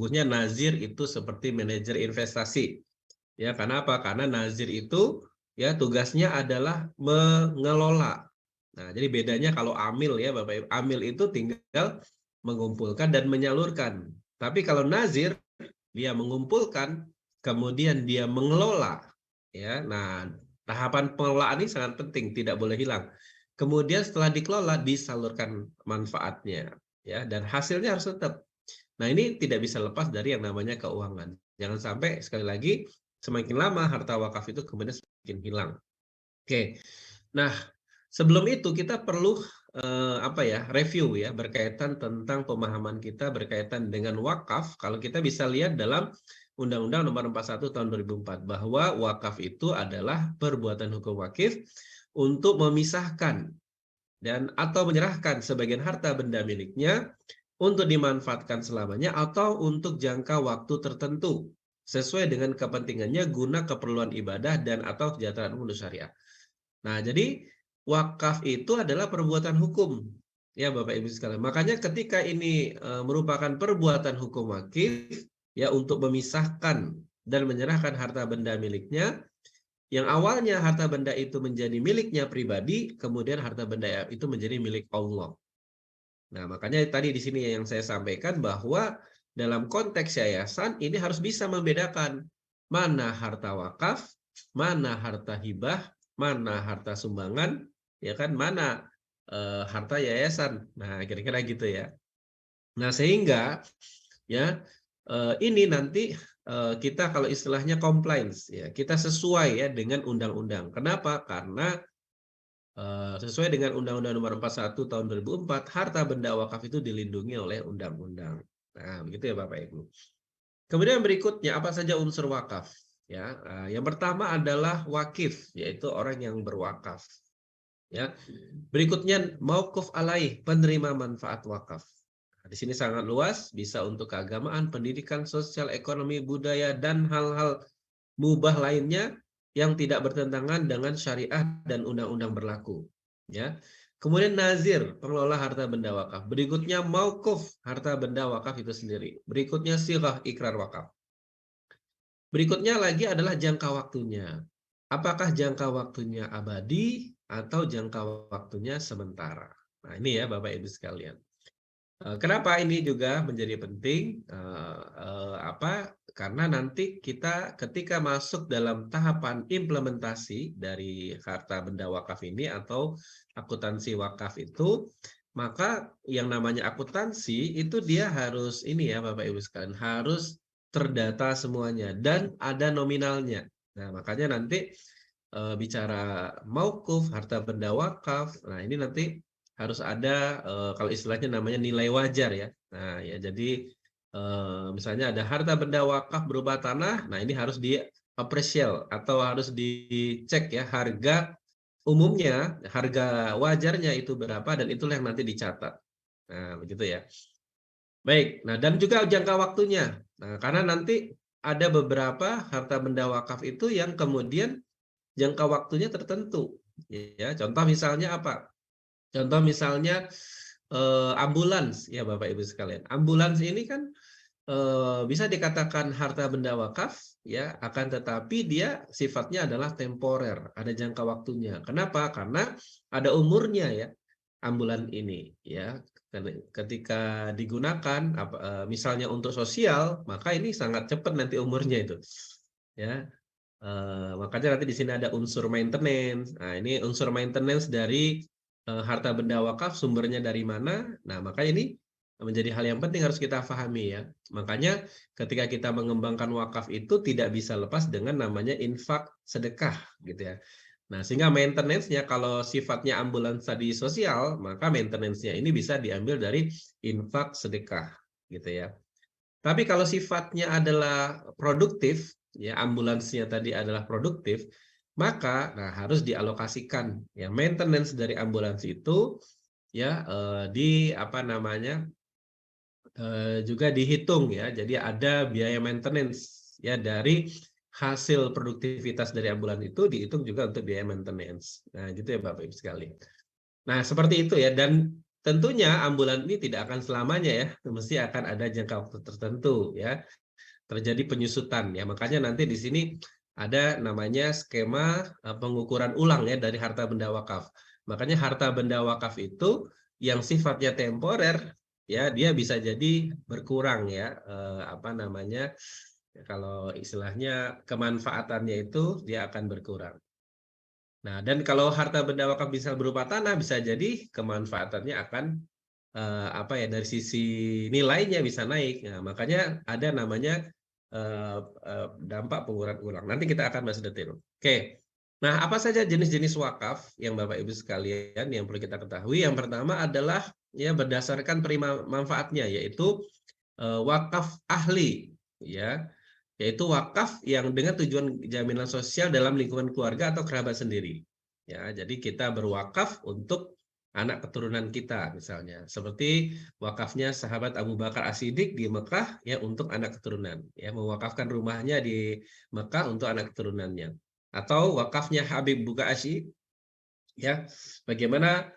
sesungguhnya nazir itu seperti manajer investasi. Ya, karena apa? Karena nazir itu ya tugasnya adalah mengelola. Nah, jadi bedanya kalau amil ya Bapak Ibu, amil itu tinggal mengumpulkan dan menyalurkan. Tapi kalau nazir dia mengumpulkan, kemudian dia mengelola. Ya, nah tahapan pengelolaan ini sangat penting, tidak boleh hilang. Kemudian setelah dikelola disalurkan manfaatnya, ya, dan hasilnya harus tetap. Nah ini tidak bisa lepas dari yang namanya keuangan. Jangan sampai sekali lagi semakin lama harta wakaf itu kemudian semakin hilang. Oke, nah sebelum itu kita perlu apa ya review ya berkaitan tentang pemahaman kita berkaitan dengan wakaf. Kalau kita bisa lihat dalam Undang-Undang Nomor 41 Tahun 2004 bahwa wakaf itu adalah perbuatan hukum wakif untuk memisahkan dan atau menyerahkan sebagian harta benda miliknya untuk dimanfaatkan selamanya atau untuk jangka waktu tertentu sesuai dengan kepentingannya guna keperluan ibadah dan atau kesejahteraan umum syariah. Nah, jadi wakaf itu adalah perbuatan hukum ya Bapak Ibu sekalian. Makanya ketika ini merupakan perbuatan hukum wakif ya untuk memisahkan dan menyerahkan harta benda miliknya yang awalnya harta benda itu menjadi miliknya pribadi, kemudian harta benda itu menjadi milik Allah. Nah, makanya tadi di sini yang saya sampaikan bahwa dalam konteks yayasan ini harus bisa membedakan mana harta wakaf, mana harta hibah, mana harta sumbangan, ya kan, mana harta yayasan. Nah, kira-kira gitu ya. Nah, sehingga ya ini nanti kita kalau istilahnya compliance ya, kita sesuai ya dengan undang-undang. Kenapa? Karena sesuai dengan Undang-Undang Nomor 41 Tahun 2004, harta benda wakaf itu dilindungi oleh undang-undang. Nah, begitu ya Bapak Ibu. Kemudian berikutnya apa saja unsur wakaf? Ya, yang pertama adalah wakif, yaitu orang yang berwakaf. Ya, berikutnya mauquf alaih, penerima manfaat wakaf. Nah, di sini sangat luas, bisa untuk keagamaan, pendidikan, sosial, ekonomi, budaya, dan hal-hal mubah lainnya yang tidak bertentangan dengan syariah dan undang-undang berlaku. Ya. Kemudian nazir, pengelola harta benda wakaf. Berikutnya mauquf, harta benda wakaf itu sendiri. Berikutnya sirah, ikrar wakaf. Berikutnya lagi adalah jangka waktunya. Apakah jangka waktunya abadi atau jangka waktunya sementara? Nah, ini ya Bapak Ibu sekalian. Kenapa ini juga menjadi penting? Karena nanti kita ketika masuk dalam tahapan implementasi dari harta benda wakaf ini atau akuntansi wakaf itu, maka yang namanya akuntansi itu dia harus ini ya Bapak Ibu sekalian, harus terdata semuanya dan ada nominalnya. Nah, makanya nanti bicara mauquf, harta benda wakaf, nah ini nanti harus ada kalau istilahnya namanya nilai wajar ya. Nah, ya jadi misalnya ada harta benda wakaf berupa tanah, nah ini harus di-apresial atau harus dicek ya harga umumnya, harga wajarnya itu berapa dan itulah yang nanti dicatat. Nah, begitu ya. Baik, nah dan juga jangka waktunya. Nah, karena nanti ada beberapa harta benda wakaf itu yang kemudian jangka waktunya tertentu. Ya, contoh misalnya apa? Contoh misalnya ambulans ya Bapak Ibu sekalian. Ambulans ini kan bisa dikatakan harta benda wakaf ya, akan tetapi dia sifatnya adalah temporer, ada jangka waktunya. Kenapa? Karena ada umurnya ya ambulan ini ya. Ketika digunakan misalnya untuk sosial, maka ini sangat cepat nanti umurnya itu. Ya, makanya nanti di sini ada unsur maintenance. Nah, ini unsur maintenance dari harta benda wakaf sumbernya dari mana. Nah, makanya ini menjadi hal yang penting harus kita pahami ya. Makanya ketika kita mengembangkan wakaf itu tidak bisa lepas dengan namanya infak sedekah gitu ya. Nah, sehingga maintenance-nya kalau sifatnya ambulans tadi sosial, maka maintenance-nya ini bisa diambil dari infak sedekah gitu ya. Tapi kalau sifatnya adalah produktif, ya ambulansnya tadi adalah produktif, maka harus dialokasikan ya maintenance dari ambulans itu ya di apa namanya juga dihitung ya. Jadi ada biaya maintenance ya dari hasil produktivitas dari ambulans itu dihitung juga untuk biaya maintenance. Nah, gitu ya Bapak Ibu sekalian. Nah, seperti itu ya dan tentunya ambulan ini tidak akan selamanya ya, mesti akan ada jangka waktu tertentu ya, terjadi penyusutan ya. Makanya nanti di sini ada namanya skema pengukuran ulang ya dari harta benda wakaf. Makanya harta benda wakaf itu yang sifatnya temporer ya, dia bisa jadi berkurang ya, apa namanya, kalau istilahnya kemanfaatannya itu dia akan berkurang. Nah, dan kalau harta benda wakaf bisa berupa tanah, bisa jadi kemanfaatannya akan apa ya, dari sisi nilainya bisa naik. Nah, makanya ada namanya dampak pengukuran ulang. Nanti kita akan bahas detail. Oke. Nah, apa saja jenis-jenis wakaf yang Bapak Ibu sekalian yang perlu kita ketahui? Yang pertama adalah ya berdasarkan manfaatnya, yaitu wakaf ahli, ya, yaitu wakaf yang dengan tujuan jaminan sosial dalam lingkungan keluarga atau kerabat sendiri. Ya, jadi kita berwakaf untuk anak keturunan kita misalnya. Seperti wakafnya sahabat Abu Bakar As-Siddiq di Mekah ya untuk anak keturunan, ya mewakafkan rumahnya di Mekah untuk anak keturunannya. Atau wakafnya Habib Buka Asy ya, bagaimana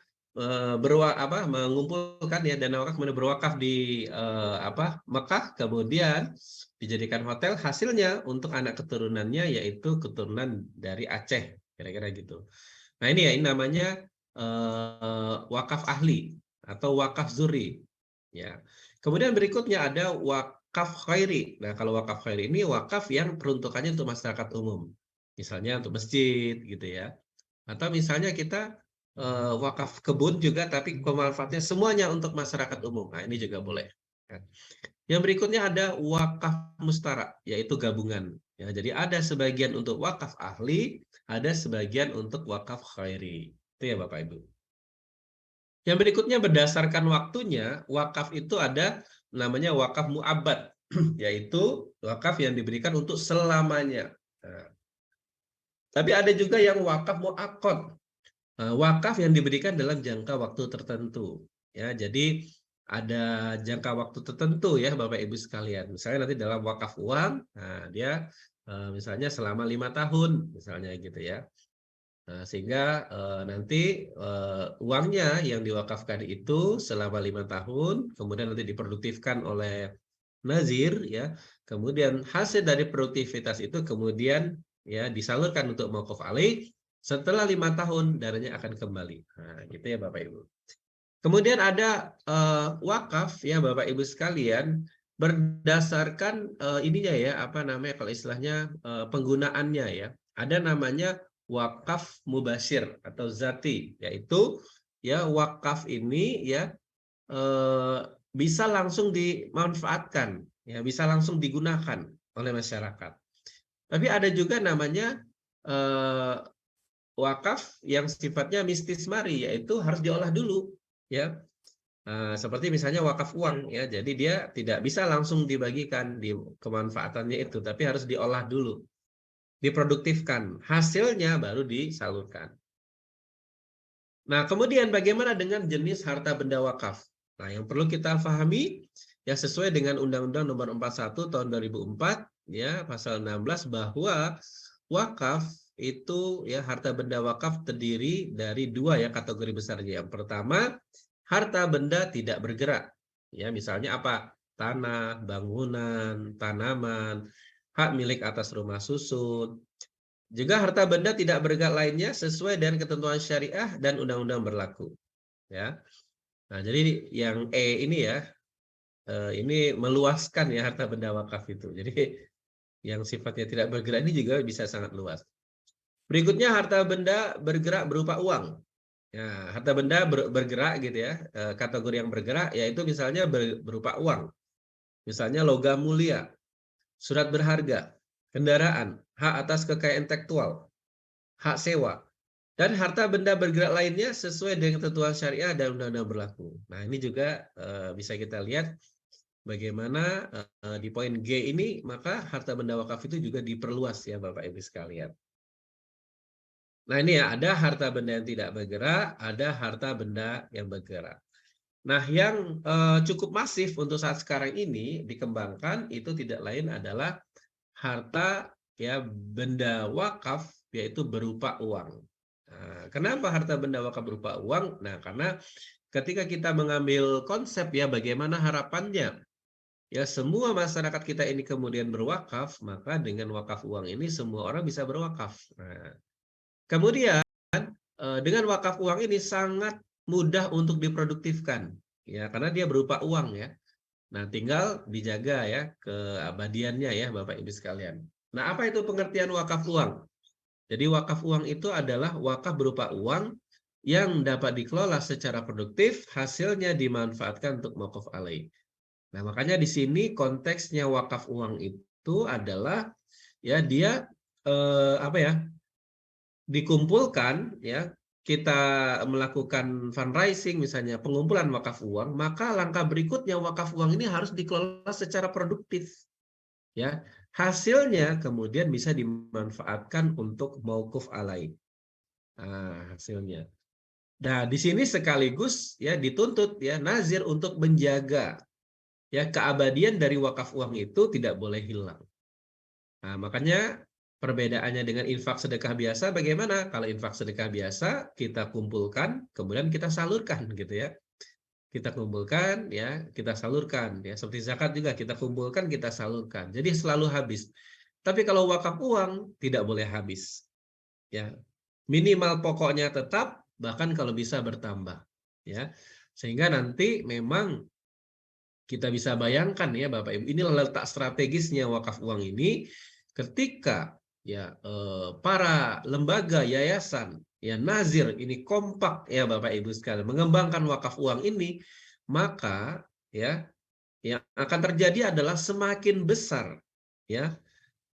mengumpulkan ya dana wakaf, kemudian berwakaf di Mekah, kemudian dijadikan hotel, hasilnya untuk anak keturunannya yaitu keturunan dari Aceh, kira-kira gitu. Nah ini ya, ini namanya wakaf ahli atau wakaf zuri ya. Kemudian berikutnya ada wakaf khairi. Nah kalau wakaf khairi ini wakaf yang peruntukannya untuk masyarakat umum, misalnya untuk masjid gitu ya, atau misalnya kita wakaf kebun juga, tapi pemanfaatnya semuanya untuk masyarakat umum. Nah, ini juga boleh. Ya. Yang berikutnya ada wakaf mustara, yaitu gabungan. Ya, jadi ada sebagian untuk wakaf ahli, ada sebagian untuk wakaf khairi. Itu ya Bapak Ibu. Yang berikutnya berdasarkan waktunya, wakaf itu ada namanya wakaf mu'abbad, yaitu wakaf yang diberikan untuk selamanya. Nah, tapi ada juga yang wakaf mu'aqqad. Wakaf yang diberikan dalam jangka waktu tertentu. Ya, jadi ada jangka waktu tertentu ya Bapak Ibu sekalian. Misalnya nanti dalam wakaf uang, nah dia misalnya selama 5 tahun, misalnya gitu ya. Nah, sehingga nanti uangnya yang diwakafkan itu selama 5 tahun, kemudian nanti diproduktifkan oleh nazir ya. Kemudian hasil dari produktivitas itu kemudian ya disalurkan untuk mauquf alaih. Setelah 5 tahun dananya akan kembali. Nah, gitu ya Bapak Ibu. Kemudian ada wakaf ya Bapak Ibu sekalian berdasarkan ininya ya, apa namanya kalau istilahnya penggunaannya ya. Ada namanya wakaf mubasyir atau zati, yaitu ya wakaf ini ya eh, bisa langsung dimanfaatkan, ya bisa langsung digunakan oleh masyarakat. Tapi ada juga namanya eh, wakaf yang sifatnya mistismari, yaitu harus diolah dulu, ya. Seperti misalnya wakaf uang, ya. Jadi dia tidak bisa langsung dibagikan di kemanfaatannya itu, tapi harus diolah dulu, diproduktifkan, hasilnya baru disalurkan. Nah, kemudian bagaimana dengan jenis harta benda wakaf? Nah, yang perlu kita pahami ya sesuai dengan Undang-Undang Nomor 41 Tahun 2004 ya pasal 16 bahwa wakaf itu ya harta benda wakaf terdiri dari dua ya kategori besarnya. Yang pertama, harta benda tidak bergerak. Ya, misalnya apa? Tanah, bangunan, tanaman, hak milik atas rumah susun, juga harta benda tidak bergerak lainnya sesuai dengan ketentuan syariah dan undang-undang berlaku. Ya. Nah, jadi yang ini ya, ini meluaskan ya harta benda wakaf itu. Jadi yang sifatnya tidak bergerak ini juga bisa sangat luas. Berikutnya harta benda bergerak berupa uang. Ya, harta benda bergerak gitu ya. Kategori yang bergerak yaitu misalnya berupa uang. Misalnya logam mulia, surat berharga, kendaraan, hak atas kekayaan intelektual, hak sewa, dan harta benda bergerak lainnya sesuai dengan ketentuan syariah dan undang-undang berlaku. Nah, ini juga bisa kita lihat bagaimana di poin G ini, maka harta benda wakaf itu juga diperluas ya Bapak Ibu sekalian. Nah, ini ya, ada harta benda yang tidak bergerak, ada harta benda yang bergerak. Nah, yang cukup masif untuk saat sekarang ini dikembangkan itu tidak lain adalah harta ya benda wakaf, yaitu berupa uang. Nah, kenapa harta benda wakaf berupa uang? Nah, karena ketika kita mengambil konsep ya bagaimana harapannya ya semua masyarakat kita ini kemudian berwakaf, maka dengan wakaf uang ini semua orang bisa berwakaf. Nah, kemudian dengan wakaf uang ini sangat mudah untuk diproduktifkan ya karena dia berupa uang ya. Nah, tinggal dijaga ya keabadiannya ya Bapak Ibu sekalian. Nah, apa itu pengertian wakaf uang? Jadi wakaf uang itu adalah wakaf berupa uang yang dapat dikelola secara produktif, hasilnya dimanfaatkan untuk mauquf alaih. Nah, makanya di sini konteksnya wakaf uang itu adalah ya dia apa ya? Dikumpulkan ya, kita melakukan fundraising misalnya pengumpulan wakaf uang, maka langkah berikutnya wakaf uang ini harus dikelola secara produktif ya. Hasilnya kemudian bisa dimanfaatkan untuk mauquf alaih. Nah, hasilnya. Nah, di sini sekaligus ya dituntut ya nazir untuk menjaga ya keabadian dari wakaf uang itu tidak boleh hilang. Nah, makanya perbedaannya dengan infak sedekah biasa bagaimana? Kalau infak sedekah biasa kita kumpulkan, kemudian kita salurkan gitu ya. Kita kumpulkan ya, kita salurkan ya. Seperti zakat juga kita kumpulkan, kita salurkan. Jadi selalu habis. Tapi kalau wakaf uang tidak boleh habis. Ya. Minimal pokoknya tetap, bahkan kalau bisa bertambah ya. Sehingga nanti memang kita bisa bayangkan ya Bapak Ibu, inilah letak strategisnya wakaf uang ini ketika ya para lembaga yayasan ya nazir ini kompak ya Bapak Ibu sekalian mengembangkan wakaf uang ini, maka ya yang akan terjadi adalah semakin besar ya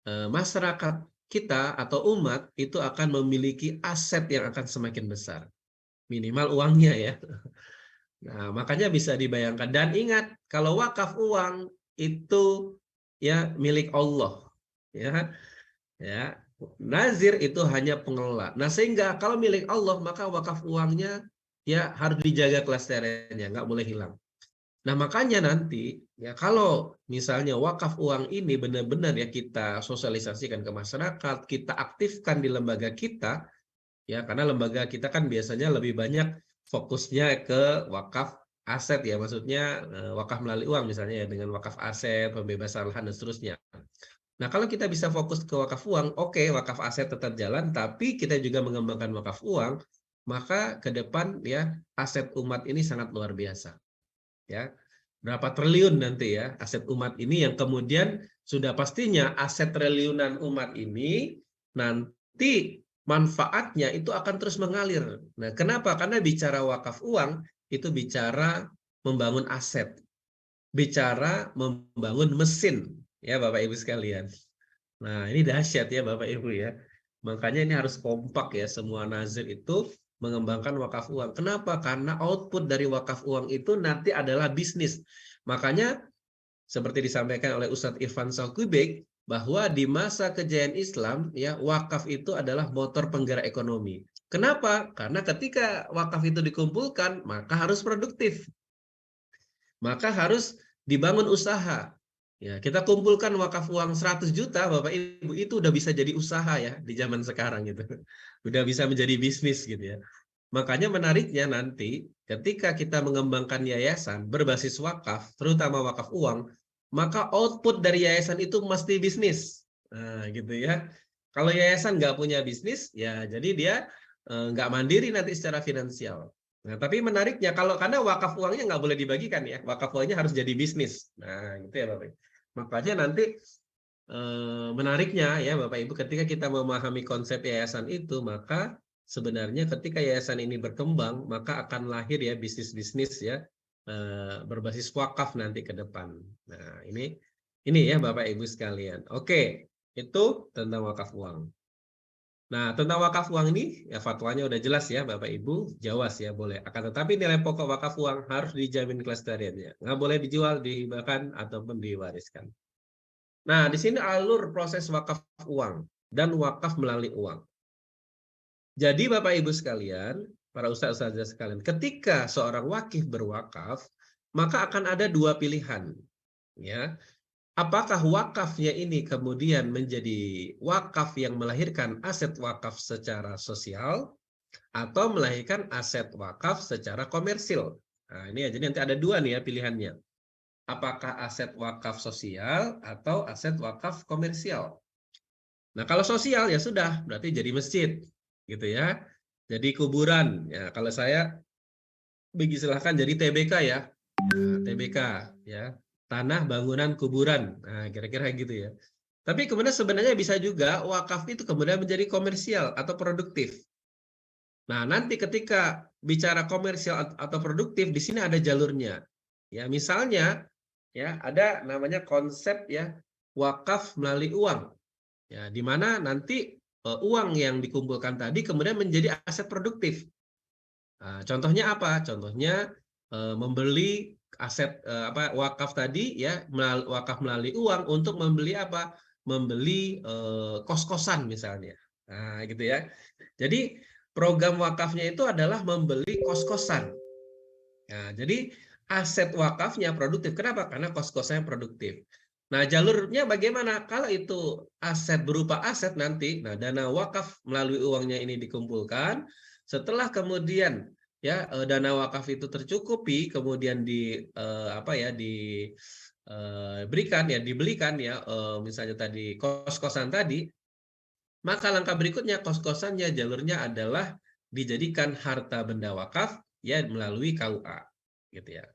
masyarakat kita atau umat itu akan memiliki aset yang akan semakin besar, minimal uangnya ya. Nah, makanya bisa dibayangkan dan ingat kalau wakaf uang itu ya milik Allah ya. Ya. Nazir itu hanya pengelola. Nah, sehingga kalau milik Allah maka wakaf uangnya ya harus dijaga kelestariannya, nggak boleh hilang. Nah, makanya nanti ya kalau misalnya wakaf uang ini benar-benar ya kita sosialisasikan ke masyarakat, kita aktifkan di lembaga kita, ya karena lembaga kita kan biasanya lebih banyak fokusnya ke wakaf aset ya, maksudnya wakaf melalui uang misalnya ya dengan wakaf aset, pembebasan lahan dan seterusnya. Nah, kalau kita bisa fokus ke wakaf uang, oke, wakaf aset tetap jalan, tapi kita juga mengembangkan wakaf uang, maka ke depan ya aset umat ini sangat luar biasa. Ya, berapa triliun nanti ya aset umat ini yang kemudian sudah pastinya aset triliunan umat ini nanti manfaatnya itu akan terus mengalir. Nah, kenapa? Karena bicara wakaf uang itu bicara membangun aset, bicara membangun mesin, ya Bapak Ibu sekalian. Nah, ini dahsyat ya Bapak Ibu ya. Makanya ini harus kompak ya semua nazir itu mengembangkan wakaf uang. Kenapa? Karena output dari wakaf uang itu nanti adalah bisnis. Makanya seperti disampaikan oleh Ustadz Irfan Salkubek bahwa di masa kejayaan Islam ya wakaf itu adalah motor penggerak ekonomi. Kenapa? Karena ketika wakaf itu dikumpulkan, maka harus produktif. Maka harus dibangun usaha. Ya, kita kumpulkan wakaf uang 100 juta, Bapak Ibu, itu udah bisa jadi usaha ya di zaman sekarang gitu. Udah bisa menjadi bisnis gitu ya. Makanya menariknya nanti ketika kita mengembangkan yayasan berbasis wakaf, terutama wakaf uang, maka output dari yayasan itu mesti bisnis. Nah, gitu ya. Kalau yayasan nggak punya bisnis, ya jadi dia nggak mandiri nanti secara finansial. Nah, tapi menariknya kalau karena wakaf uangnya nggak boleh dibagikan ya, wakaf uangnya harus jadi bisnis. Nah, gitu ya Bapak. Makanya nanti menariknya ya Bapak Ibu ketika kita memahami konsep yayasan itu, maka sebenarnya ketika yayasan ini berkembang, maka akan lahir ya bisnis-bisnis ya berbasis wakaf nanti ke depan. Nah, ini ya Bapak Ibu sekalian. Oke, itu tentang wakaf uang. Nah, tentang wakaf uang ini, ya fatwanya udah jelas ya Bapak Ibu, jawas ya boleh. Akan tetapi nilai pokok wakaf uang harus dijamin kelestariannya. Nggak boleh dijual, dihibahkan, ataupun diwariskan. Nah, di sini alur proses wakaf uang dan wakaf melalui uang. Jadi Bapak Ibu sekalian, para ustaz-ustazah sekalian, ketika seorang wakif berwakaf, maka akan ada dua pilihan. Ya, apakah wakafnya ini kemudian menjadi wakaf yang melahirkan aset wakaf secara sosial atau melahirkan aset wakaf secara komersil? Nah, ini ya, jadi nanti ada dua nih ya pilihannya. Apakah aset wakaf sosial atau aset wakaf komersial? Nah, kalau sosial ya sudah, berarti jadi masjid, gitu ya. Jadi kuburan. Ya, kalau saya bagi silahkan jadi TBK ya. Nah, TBK ya. Tanah bangunan kuburan. Nah, kira-kira gitu ya. Tapi kemudian sebenarnya bisa juga wakaf itu kemudian menjadi komersial atau produktif. Nah, nanti ketika bicara komersial atau produktif, di sini ada jalurnya. Ya, misalnya ya ada namanya konsep ya wakaf melalui uang. Ya, di mana nanti uang yang dikumpulkan tadi kemudian menjadi aset produktif. Nah, contohnya apa? Contohnya membeli aset apa wakaf tadi ya wakaf melalui uang untuk membeli apa? Membeli kos-kosan misalnya. Nah, gitu ya. Jadi program wakafnya itu adalah membeli kos-kosan. Nah, jadi aset wakafnya produktif. Kenapa? Karena kos-kosannya produktif. Nah, jalurnya bagaimana? Kalau itu aset berupa aset nanti, nah dana wakaf melalui uangnya ini dikumpulkan, setelah kemudian ya dana wakaf itu tercukupi, kemudian apa ya diberikan ya dibelikan ya misalnya tadi kos-kosan tadi, maka langkah berikutnya kos-kosannya jalurnya adalah dijadikan harta benda wakaf ya melalui KUA gitu ya.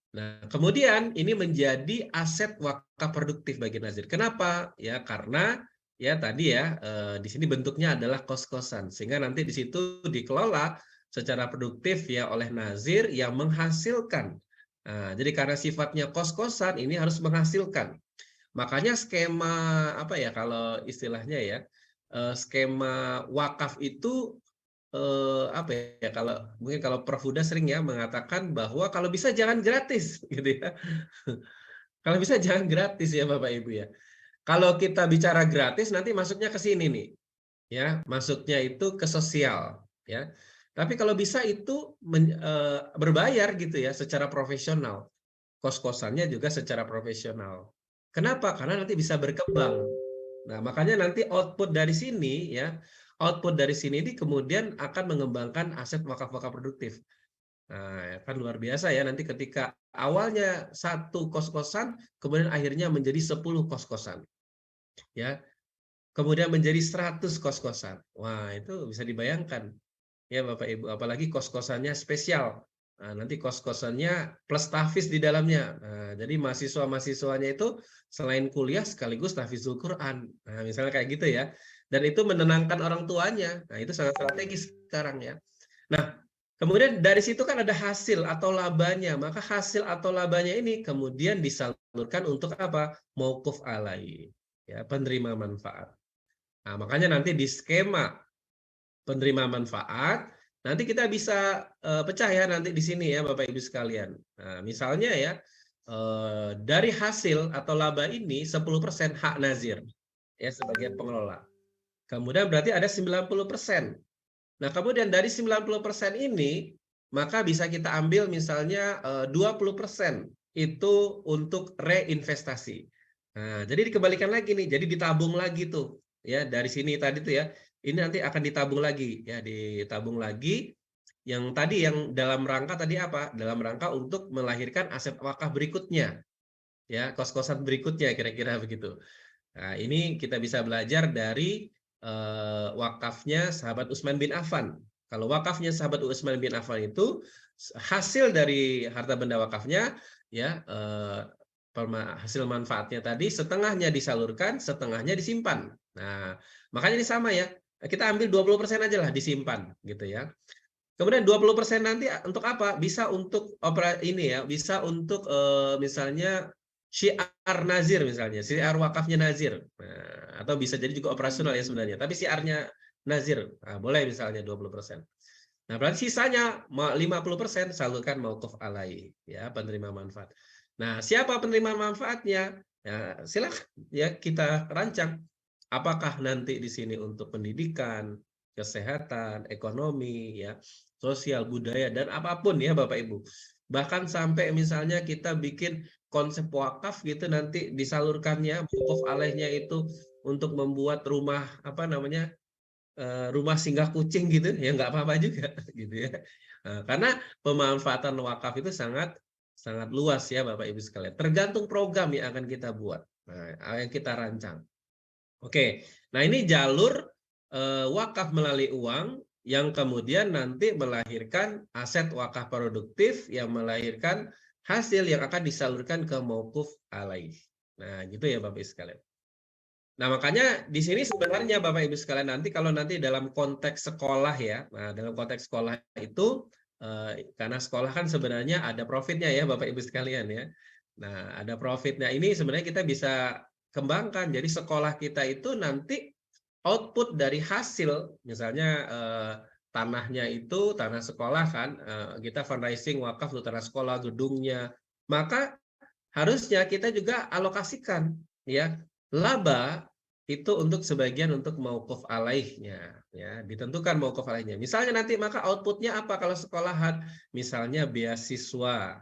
Nah, kemudian ini menjadi aset wakaf produktif bagi Nazir. Kenapa? Ya karena ya tadi ya di sini bentuknya adalah kos-kosan sehingga nanti di situ dikelola secara produktif ya oleh Nazir yang menghasilkan. Nah, jadi karena sifatnya kos-kosan ini harus menghasilkan. Makanya skema apa ya kalau istilahnya ya skema wakaf itu apa ya kalau mungkin kalau Prof Huda sering ya mengatakan bahwa kalau bisa jangan gratis gitu ya. Kalau bisa jangan gratis ya Bapak Ibu ya. Kalau kita bicara gratis nanti masuknya ke sini nih ya, masuknya itu ke sosial ya. Tapi kalau bisa itu berbayar gitu ya secara profesional. Kos-kosannya juga secara profesional. Kenapa? Karena nanti bisa berkembang. Nah, makanya nanti output dari sini ya, output dari sini ini kemudian akan mengembangkan aset wakaf-wakaf produktif. Nah, kan luar biasa ya nanti ketika awalnya satu kos-kosan, kemudian akhirnya menjadi 10 kos-kosan. Ya, kemudian menjadi 100 kos-kosan. Wah, itu bisa dibayangkan. Ya, Bapak Ibu, apalagi kos-kosannya spesial. Nah, nanti kos-kosannya plus tahfiz di dalamnya. Nah, jadi mahasiswa-mahasiswanya itu selain kuliah sekaligus tahfizul Quran. Nah, misalnya kayak gitu ya. Dan itu menenangkan orang tuanya. Nah, itu sangat strategis sekarang ya. Nah, kemudian dari situ kan ada hasil atau labanya. Maka hasil atau labanya ini kemudian disalurkan untuk apa? Mauquf alai. Ya, penerima manfaat. Nah, makanya nanti di skema penerima manfaat, nanti kita bisa pecah ya nanti di sini ya Bapak Ibu sekalian. Nah, misalnya ya dari hasil atau laba ini 10% hak nazir ya sebagai pengelola. Kemudian berarti ada 90%. Nah, kemudian dari 90% ini maka bisa kita ambil misalnya 20% itu untuk reinvestasi. Nah, jadi dikembalikan lagi nih, jadi ditabung lagi tuh ya dari sini tadi tuh ya. Ini nanti akan ditabung lagi ya, ditabung lagi yang tadi yang dalam rangka tadi apa? Dalam rangka untuk melahirkan aset wakaf berikutnya ya, kos-kosan berikutnya kira-kira begitu. Nah, ini kita bisa belajar dari wakafnya sahabat Utsman bin Affan. Kalau wakafnya sahabat Utsman bin Affan itu hasil dari harta benda wakafnya ya hasil manfaatnya tadi setengahnya disalurkan, setengahnya disimpan. Nah, makanya ini sama ya. Kita ambil 20% aja lah disimpan gitu ya. Kemudian 20% nanti untuk apa? Bisa untuk ini ya, bisa untuk misalnya syiar nazir misalnya, syiar wakafnya nazir. Nah, atau bisa jadi juga operasional ya sebenarnya, tapi syiarnya nazir. Nah, boleh misalnya 20%. Nah, berarti sisanya 50% salurkan mauquf alai, ya, penerima manfaat. Nah, siapa penerima manfaatnya? Ya, silakan ya kita rancang. Apakah nanti di sini untuk pendidikan, kesehatan, ekonomi, ya, sosial, budaya, dan apapun ya Bapak Ibu. Bahkan sampai misalnya kita bikin konsep wakaf gitu nanti disalurkannya, wakaf alaihnya itu untuk membuat rumah apa namanya rumah singgah kucing gitu ya nggak apa-apa juga gitu ya. Karena pemanfaatan wakaf itu sangat sangat luas ya Bapak Ibu sekalian. Tergantung program yang akan kita buat, yang kita rancang. Oke, nah ini jalur wakaf melalui uang yang kemudian nanti melahirkan aset wakaf produktif yang melahirkan hasil yang akan disalurkan ke mauquf alaih. Nah, gitu ya Bapak Ibu sekalian. Nah, makanya di sini sebenarnya Bapak Ibu sekalian nanti kalau nanti dalam konteks sekolah ya. Nah, dalam konteks sekolah itu karena sekolah kan sebenarnya ada profitnya ya Bapak Ibu sekalian ya. Nah, ada profitnya ini sebenarnya kita bisa kembangkan. Jadi sekolah kita itu nanti output dari hasil misalnya tanahnya itu tanah sekolah kan kita fundraising wakaf untuk tanah sekolah gedungnya. Maka harusnya kita juga alokasikan ya laba itu untuk sebagian untuk mauquf alaihnya ya ditentukan mauquf alaihnya misalnya nanti maka outputnya apa kalau sekolahan misalnya beasiswa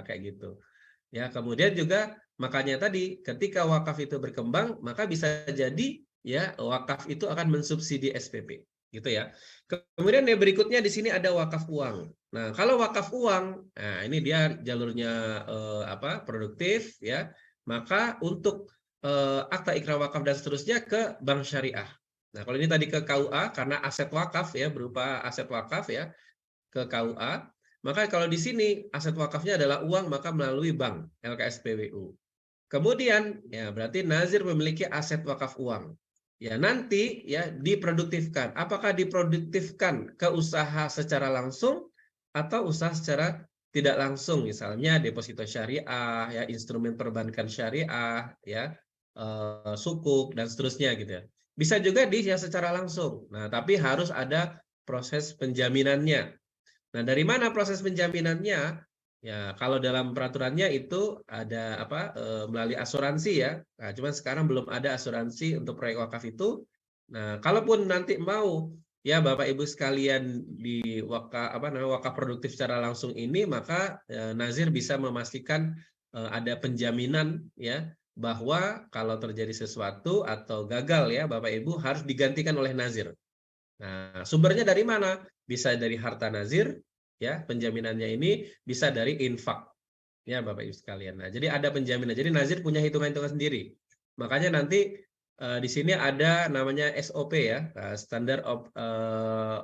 kayak gitu ya kemudian juga makanya tadi ketika wakaf itu berkembang maka bisa jadi ya wakaf itu akan mensubsidi SPP gitu ya. Kemudian yang berikutnya di sini ada wakaf uang. Nah, kalau wakaf uang, nah ini dia jalurnya produktif ya. Maka untuk akta ikrar wakaf dan seterusnya ke bank syariah. Nah, kalau ini tadi ke KUA karena aset wakaf ya berupa aset wakaf ya ke KUA. Maka kalau di sini aset wakafnya adalah uang maka melalui bank LKSPWU. Kemudian ya berarti nazir memiliki aset wakaf uang. Ya nanti ya diproduktifkan. Apakah diproduktifkan ke usaha secara langsung atau usaha secara tidak langsung misalnya deposito syariah ya instrumen perbankan syariah ya sukuk dan seterusnya gitu ya. Bisa juga ya secara langsung. Nah, tapi harus ada proses penjaminannya. Nah, dari mana proses penjaminannya? Ya, kalau dalam peraturannya itu ada melalui asuransi ya. Nah, cuman sekarang belum ada asuransi untuk proyek wakaf itu. Nah, kalaupun nanti mau ya Bapak Ibu sekalian di wakaf produktif secara langsung ini, maka nazir bisa memastikan ada penjaminan ya bahwa kalau terjadi sesuatu atau gagal ya Bapak Ibu harus digantikan oleh nazir. Nah, sumbernya dari mana? Bisa dari harta nazir, ya penjaminannya ini bisa dari infak, ya Bapak Ibu sekalian. Nah, jadi ada penjaminan. Jadi nazir punya hitungan-hitungan sendiri. Makanya nanti di sini ada namanya SOP ya, Standard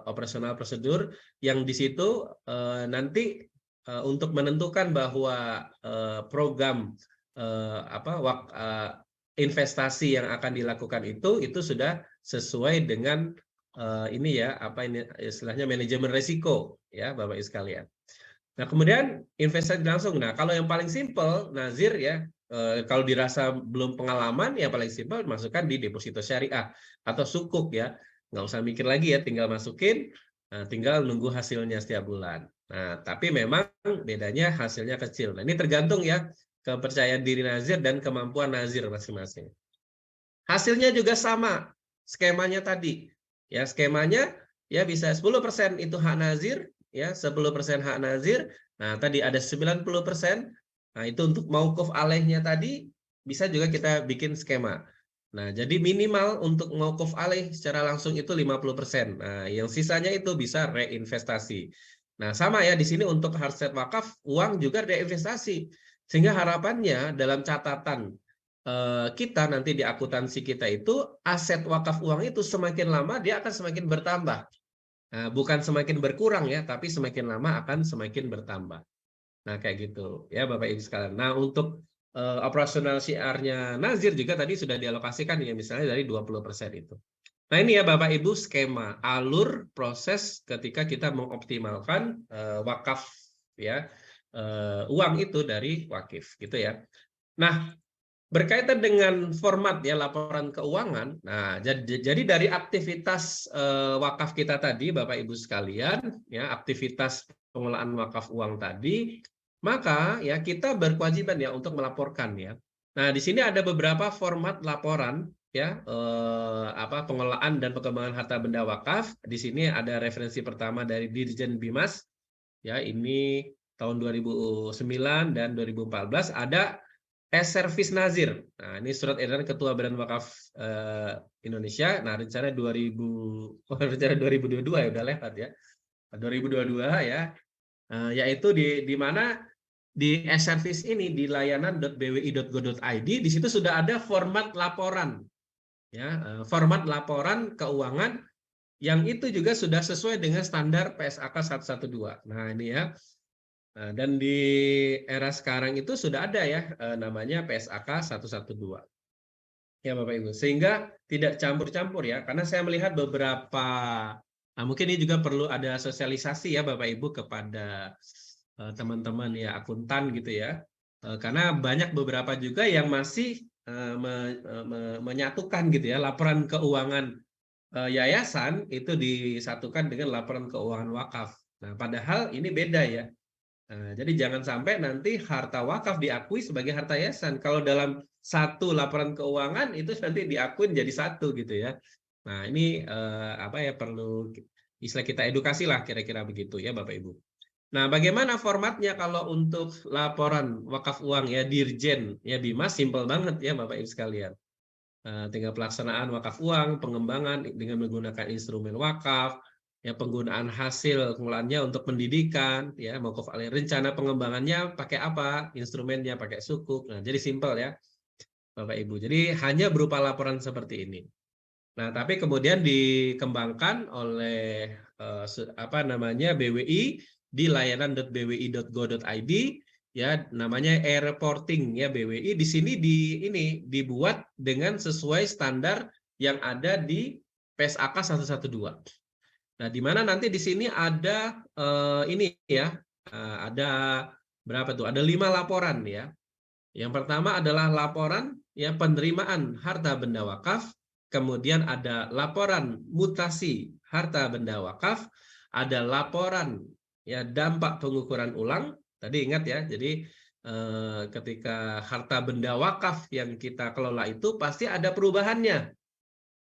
Operational Procedure, yang di situ nanti untuk menentukan bahwa program investasi yang akan dilakukan itu sudah sesuai dengan ini ya ini istilahnya manajemen resiko ya Bapak Ibu sekalian. Nah kemudian investasi langsung. Nah kalau yang paling simpel nazir ya kalau dirasa belum pengalaman ya paling simpel masukkan di deposito syariah atau sukuk ya nggak usah mikir lagi ya tinggal masukin tinggal nunggu hasilnya setiap bulan. Nah tapi memang bedanya hasilnya kecil. Nah ini tergantung ya kepercayaan diri nazir dan kemampuan nazir masing-masing. Hasilnya juga sama skemanya tadi. Ya, skemanya ya bisa 10% itu hak nazir, ya 10% hak nazir. Nah, tadi ada 90%. Nah, itu untuk mauquf alaihnya tadi bisa juga kita bikin skema. Nah, jadi minimal untuk mauquf alaih secara langsung itu 50%. Nah, yang sisanya itu bisa reinvestasi. Nah, sama ya di sini untuk harset wakaf uang juga reinvestasi. Sehingga harapannya dalam catatan kita nanti di akuntansi kita itu aset wakaf uang itu semakin lama dia akan semakin bertambah. Nah, bukan semakin berkurang ya, tapi semakin lama akan semakin bertambah. Nah, kayak gitu ya Bapak Ibu sekalian. Nah, untuk operasional syiarnya nazir juga tadi sudah dialokasikan ya misalnya dari 20% itu. Nah, ini ya Bapak Ibu skema alur proses ketika kita mengoptimalkan wakaf ya uang itu dari wakif gitu ya. Nah, berkaitan dengan format ya laporan keuangan. Nah, jadi dari aktivitas wakaf kita tadi Bapak Ibu sekalian, ya aktivitas pengelolaan wakaf uang tadi, maka ya kita berkewajiban ya untuk melaporkan ya. Nah, di sini ada beberapa format laporan ya pengelolaan dan pengembangan harta benda wakaf. Di sini ada referensi pertama dari Dirjen Bimas ya ini tahun 2009 dan 2014 ada servis nazir. Nah, ini surat edaran Ketua Badan Wakaf Indonesia. Nah, rencana 2022 ya udah lewat ya. 2022 ya. yaitu di mana di e-service ini di layanan.bwi.go.id di situ sudah ada format laporan, ya, format laporan keuangan yang itu juga sudah sesuai dengan standar PSAK 112. Nah, ini ya. Nah, dan di era sekarang itu sudah ada ya namanya PSAK 112. Ya Bapak Ibu. Sehingga tidak campur-campur ya, karena saya melihat beberapa mungkin ini juga perlu ada sosialisasi ya Bapak Ibu kepada teman-teman ya akuntan gitu ya. Karena banyak beberapa juga yang masih menyatukan gitu ya laporan keuangan yayasan itu disatukan dengan laporan keuangan wakaf. Nah, padahal ini beda ya. Nah, jadi jangan sampai nanti harta wakaf diakui sebagai harta yayasan. Kalau dalam satu laporan keuangan itu nanti diakui jadi satu gitu ya. Nah, ini apa ya perlu istilah kita edukasi lah kira-kira begitu ya Bapak Ibu. Nah, bagaimana formatnya kalau untuk laporan wakaf uang ya Dirjen ya Bimas simpel banget ya Bapak Ibu sekalian. Tinggal pelaksanaan wakaf uang, pengembangan dengan menggunakan instrumen wakaf, ya penggunaan hasil pengelolaannya untuk pendidikan, ya mauquf alih, rencana pengembangannya pakai apa, instrumennya pakai sukuk. Nah, jadi simpel ya, Bapak Ibu. Jadi hanya berupa laporan seperti ini. Nah, tapi kemudian dikembangkan oleh apa namanya BWI di layanan.bwi.go.id ya namanya e-reporting ya BWI di sini dibuat dengan sesuai standar yang ada di PSAK 112. Nah, di mana nanti di sini ada ini ya ada berapa tuh? Ada 5 laporan ya. Yang pertama adalah laporan ya penerimaan harta benda wakaf, kemudian ada laporan mutasi harta benda wakaf, ada laporan ya dampak pengukuran ulang. Tadi ingat ya, jadi ketika harta benda wakaf yang kita kelola itu pasti ada perubahannya.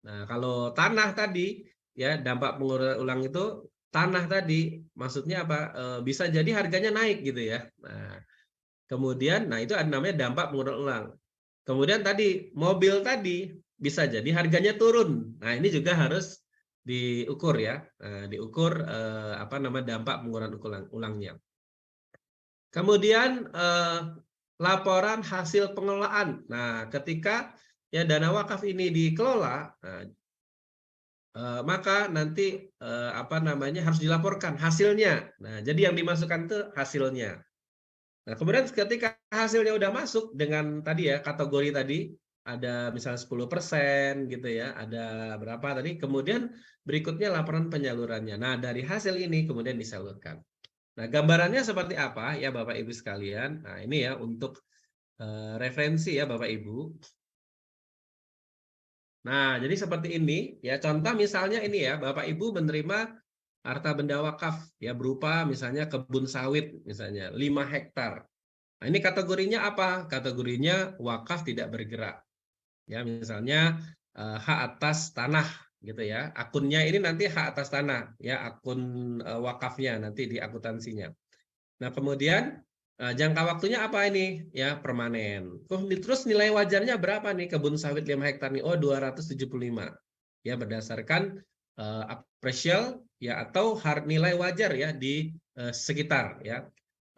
Nah, kalau tanah tadi ya dampak pengukuran ulang itu tanah tadi maksudnya apa? Bisa jadi harganya naik gitu ya. Nah, kemudian, nah itu ada namanya dampak pengukuran ulang. Kemudian tadi mobil tadi bisa jadi harganya turun. Nah ini juga harus diukur ya, diukur apa nama dampak pengukuran ulangnya. Kemudian laporan hasil pengelolaan. Nah ketika ya dana wakaf ini dikelola, nah, maka nanti apa namanya harus dilaporkan hasilnya. Nah jadi yang dimasukkan itu hasilnya. Nah, kemudian ketika hasilnya udah masuk dengan tadi ya kategori tadi ada misalnya 10% gitu ya, ada berapa tadi, kemudian berikutnya laporan penyalurannya. Nah, dari hasil ini kemudian disalurkan. Nah, gambarannya seperti apa ya Bapak Ibu sekalian? Nah, ini ya untuk referensi ya Bapak Ibu. Nah, jadi seperti ini ya contoh misalnya ini ya Bapak Ibu menerima harta benda wakaf ya berupa misalnya kebun sawit misalnya 5 hektar. Nah, ini kategorinya apa? Kategorinya wakaf tidak bergerak. Ya, misalnya hak atas tanah gitu ya. Akunnya ini nanti hak atas tanah ya, akun wakafnya nanti di akuntansinya. Nah, kemudian jangka waktunya apa ini? Ya, permanen. Terus nilai wajarnya berapa nih kebun sawit 5 hektar nih? Oh, 275. Ya, berdasarkan apresial ya atau nilai wajar ya di sekitar ya.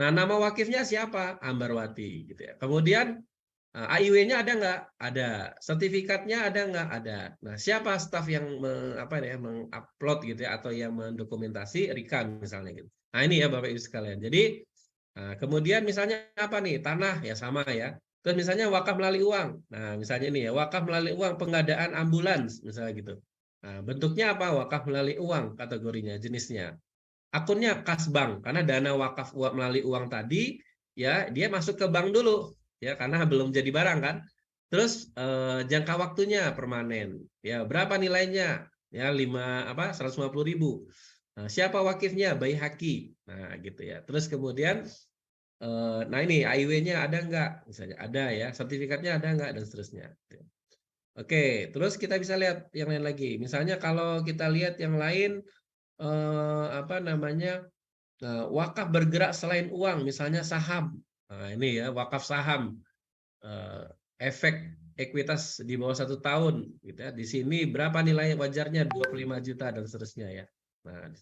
Nah, nama wakifnya siapa? Ambarwati gitu ya. Kemudian AIW-nya ada nggak? Ada. Sertifikatnya ada nggak? Ada. Nah, siapa staf yang mengupload gitu ya atau yang mendokumentasi? Rika misalnya gitu. Nah, ini ya Bapak Ibu sekalian. Jadi kemudian misalnya apa nih? Tanah ya sama ya. Terus misalnya wakaf melalui uang. Nah, misalnya ini ya, wakaf melalui uang pengadaan ambulans misalnya gitu. Nah, bentuknya apa? Wakaf melalui uang kategorinya, jenisnya. Akunnya kas bank karena dana wakaf melalui uang tadi ya dia masuk ke bank dulu ya karena belum jadi barang kan. Terus jangka waktunya permanen. Ya, berapa nilainya? Ya 150.000. Nah, siapa wakifnya? Bayi Haki. Nah, gitu ya. Terus kemudian nah ini AIW-nya ada nggak? Misalnya ada ya, sertifikatnya ada nggak dan seterusnya. Oke, terus kita bisa lihat yang lain lagi. Misalnya kalau kita lihat yang lain apa namanya wakaf bergerak selain uang, misalnya saham. Nah, ini ya wakaf saham, efek ekuitas di bawah 1 tahun, gitu ya. Di sini berapa nilai wajarnya 25 juta dan seterusnya ya. Nah,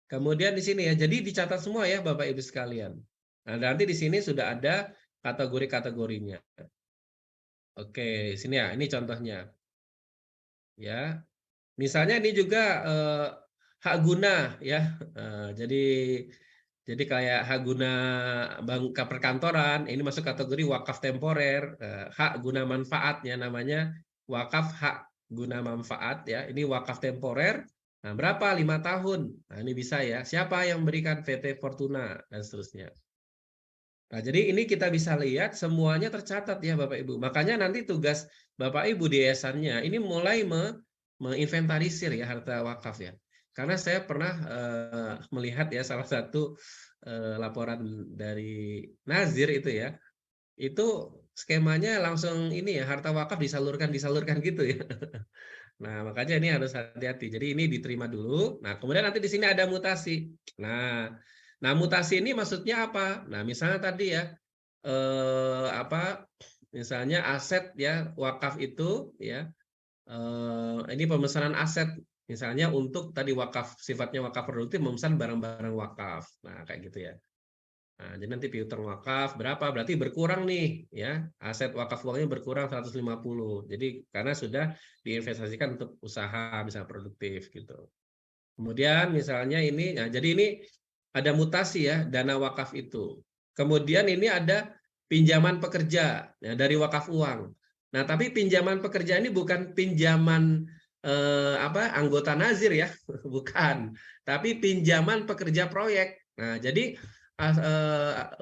Kemudian di sini ya, jadi dicatat semua ya Bapak Ibu sekalian. Nah, nanti di sini sudah ada kategori-kategorinya. Oke, sini ya, ini contohnya. Ya, misalnya ini juga hak guna ya. Jadi kayak hak guna bank perkantoran, ini masuk kategori wakaf temporer, hak guna manfaatnya namanya wakaf hak guna manfaat ya. Ini wakaf temporer. Nah, berapa? 5 tahun. Nah, ini bisa ya. Siapa yang memberikan? PT Fortuna dan seterusnya. Nah, jadi ini kita bisa lihat semuanya tercatat ya Bapak Ibu. Makanya nanti tugas Bapak Ibu di yayasannya ini mulai menginventarisir ya harta wakaf ya. Karena saya pernah melihat ya salah satu laporan dari Nazir itu ya. Itu skemanya langsung ini ya harta wakaf disalurkan gitu ya. Nah, makanya ini harus hati-hati. Jadi ini diterima dulu. Nah, kemudian nanti di sini ada mutasi. Nah, mutasi ini maksudnya apa? Nah, misalnya tadi ya apa? Misalnya aset ya wakaf itu ya ini pemesanan aset misalnya untuk tadi wakaf sifatnya wakaf produktif memesan barang-barang wakaf. Nah, kayak gitu ya. Nah, jadi nanti piutang wakaf berapa? Berarti berkurang nih ya. Aset wakaf uangnya berkurang 150. Jadi karena sudah diinvestasikan untuk usaha misalnya produktif gitu. Kemudian misalnya ini nah jadi ini ada mutasi ya dana wakaf itu. Kemudian ini ada pinjaman pekerja ya, dari wakaf uang. Nah, tapi pinjaman pekerja ini bukan pinjaman apa anggota nazir ya, bukan. Tapi pinjaman pekerja proyek. Nah, jadi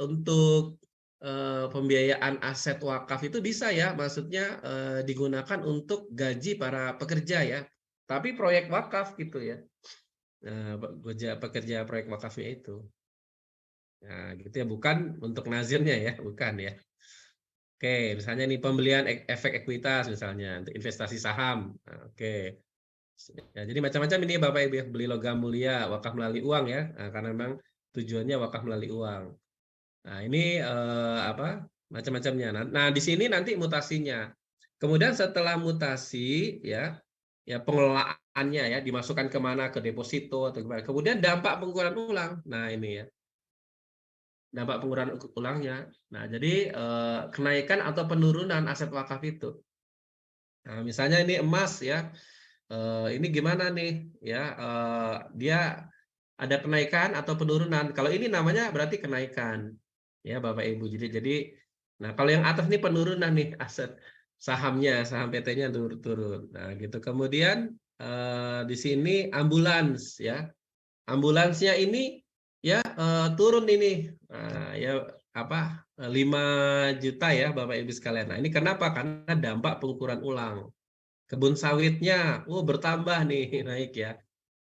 untuk pembiayaan aset wakaf itu bisa ya, maksudnya digunakan untuk gaji para pekerja ya. Tapi proyek wakaf gitu ya. Pekerja proyek wakafnya itu. Nah, gitu ya, bukan untuk nazirnya ya, bukan ya. Oke, misalnya nih pembelian efek ekuitas misalnya untuk investasi saham. Nah, oke. Ya, jadi macam-macam ini Bapak Ibu ya, beli logam mulia, wakaf melalui uang ya. Nah, karena memang tujuannya wakaf melalui uang. Nah, ini apa? Macam-macamnya. Nah, di sini nanti mutasinya. Kemudian setelah mutasi ya, ya pengelolaannya ya dimasukkan kemana ke deposito atau gimana. Kemudian dampak pengukuran ulang. Nah, ini ya. Dampak pengukuran ulangnya. Nah, jadi kenaikan atau penurunan aset wakaf itu. Nah, misalnya ini emas ya. Ini gimana nih ya dia ada kenaikan atau penurunan. Kalau ini namanya berarti kenaikan ya Bapak Ibu. Jadi nah kalau yang atas ini penurunan nih aset sahamnya, saham PT-nya turun. Nah, gitu. Kemudian di sini ambulans ya. Ambulansnya ini ya turun ini. Nah, ya apa 5 juta ya Bapak Ibu sekalian. Nah, ini kenapa? Karena dampak pengukuran ulang. Kebun sawitnya, bertambah nih naik ya.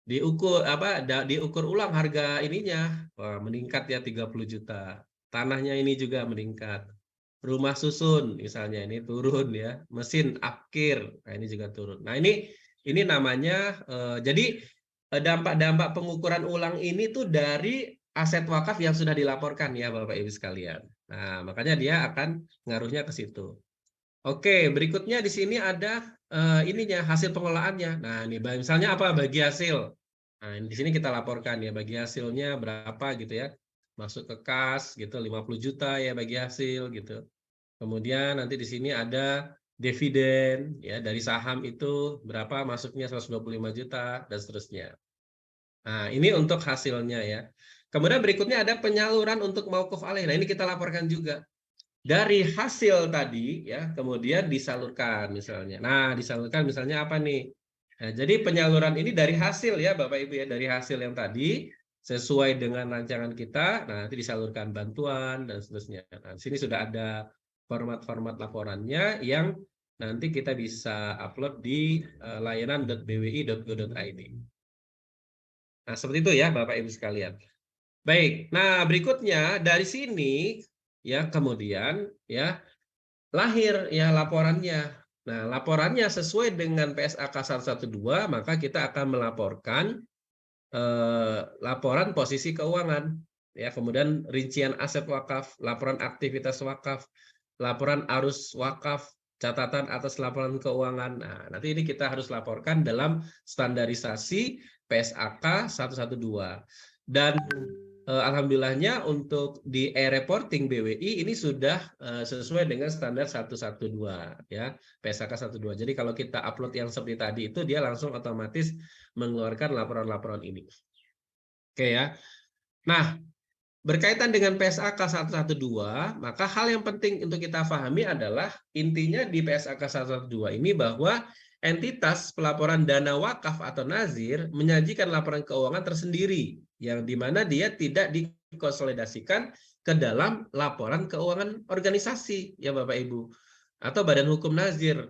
Diukur apa? Diukur ulang harga ininya, wah, meningkat ya 30 juta. Tanahnya ini juga meningkat. Rumah susun misalnya ini turun ya. Mesin apkir, nah ini juga turun. Nah ini namanya jadi dampak-dampak pengukuran ulang ini tuh dari aset wakaf yang sudah dilaporkan ya Bapak Ibu sekalian. Nah makanya dia akan ngaruhnya ke situ. Oke, berikutnya di sini ada ininya hasil pengelolaannya. Nah, ini misalnya apa bagi hasil. Nah, di sini kita laporkan ya bagi hasilnya berapa gitu ya. Masuk ke kas gitu 50 juta ya bagi hasil gitu. Kemudian nanti di sini ada dividen ya dari saham itu berapa masuknya 125 juta dan seterusnya. Nah, ini untuk hasilnya ya. Kemudian berikutnya ada penyaluran untuk mauquf alaih. Nah, ini kita laporkan juga dari hasil tadi ya kemudian disalurkan misalnya. Nah, disalurkan misalnya apa nih? Nah, jadi penyaluran ini dari hasil ya Bapak Ibu ya, dari hasil yang tadi sesuai dengan rancangan kita, nah nanti disalurkan bantuan dan seterusnya. Nah, di sini sudah ada format-format laporannya yang nanti kita bisa upload di layanan.bwi.go.id. Nah, seperti itu ya Bapak Ibu sekalian. Baik. Nah, berikutnya dari sini ya kemudian ya lahir ya laporannya. Nah, laporannya sesuai dengan PSAK 112, maka kita akan melaporkan laporan posisi keuangan. Ya, kemudian rincian aset wakaf, laporan aktivitas wakaf, laporan arus wakaf, catatan atas laporan keuangan. Nah, nanti ini kita harus laporkan dalam standarisasi PSAK 112. Dan alhamdulillahnya untuk di e-reporting BWI ini sudah sesuai dengan standar 112 ya, PSAK 12. Jadi kalau kita upload yang seperti tadi itu dia langsung otomatis mengeluarkan laporan-laporan ini. Oke ya. Nah, berkaitan dengan PSAK 112, maka hal yang penting untuk kita pahami adalah intinya di PSAK 112 ini bahwa entitas pelaporan dana wakaf atau nazir menyajikan laporan keuangan tersendiri yang dimana dia tidak dikonsolidasikan ke dalam laporan keuangan organisasi ya Bapak Ibu atau badan hukum nazir.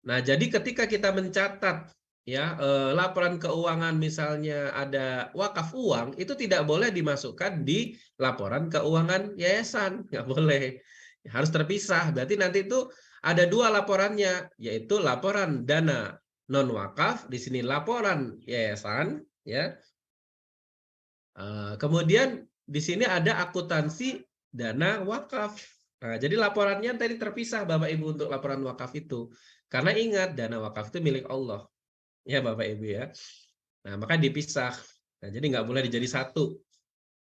Nah, jadi ketika kita mencatat ya laporan keuangan misalnya ada wakaf uang itu tidak boleh dimasukkan di laporan keuangan yayasan, nggak boleh, harus terpisah. Berarti nanti itu ada dua laporannya, yaitu laporan dana non wakaf, di sini laporan yayasan ya, kemudian di sini ada akuntansi dana wakaf. Nah, jadi laporannya tadi terpisah Bapak Ibu untuk laporan wakaf itu, karena ingat dana wakaf itu milik Allah. Ya Bapak Ibu ya. Nah, maka dipisah. Nah, jadi nggak boleh dijadi satu.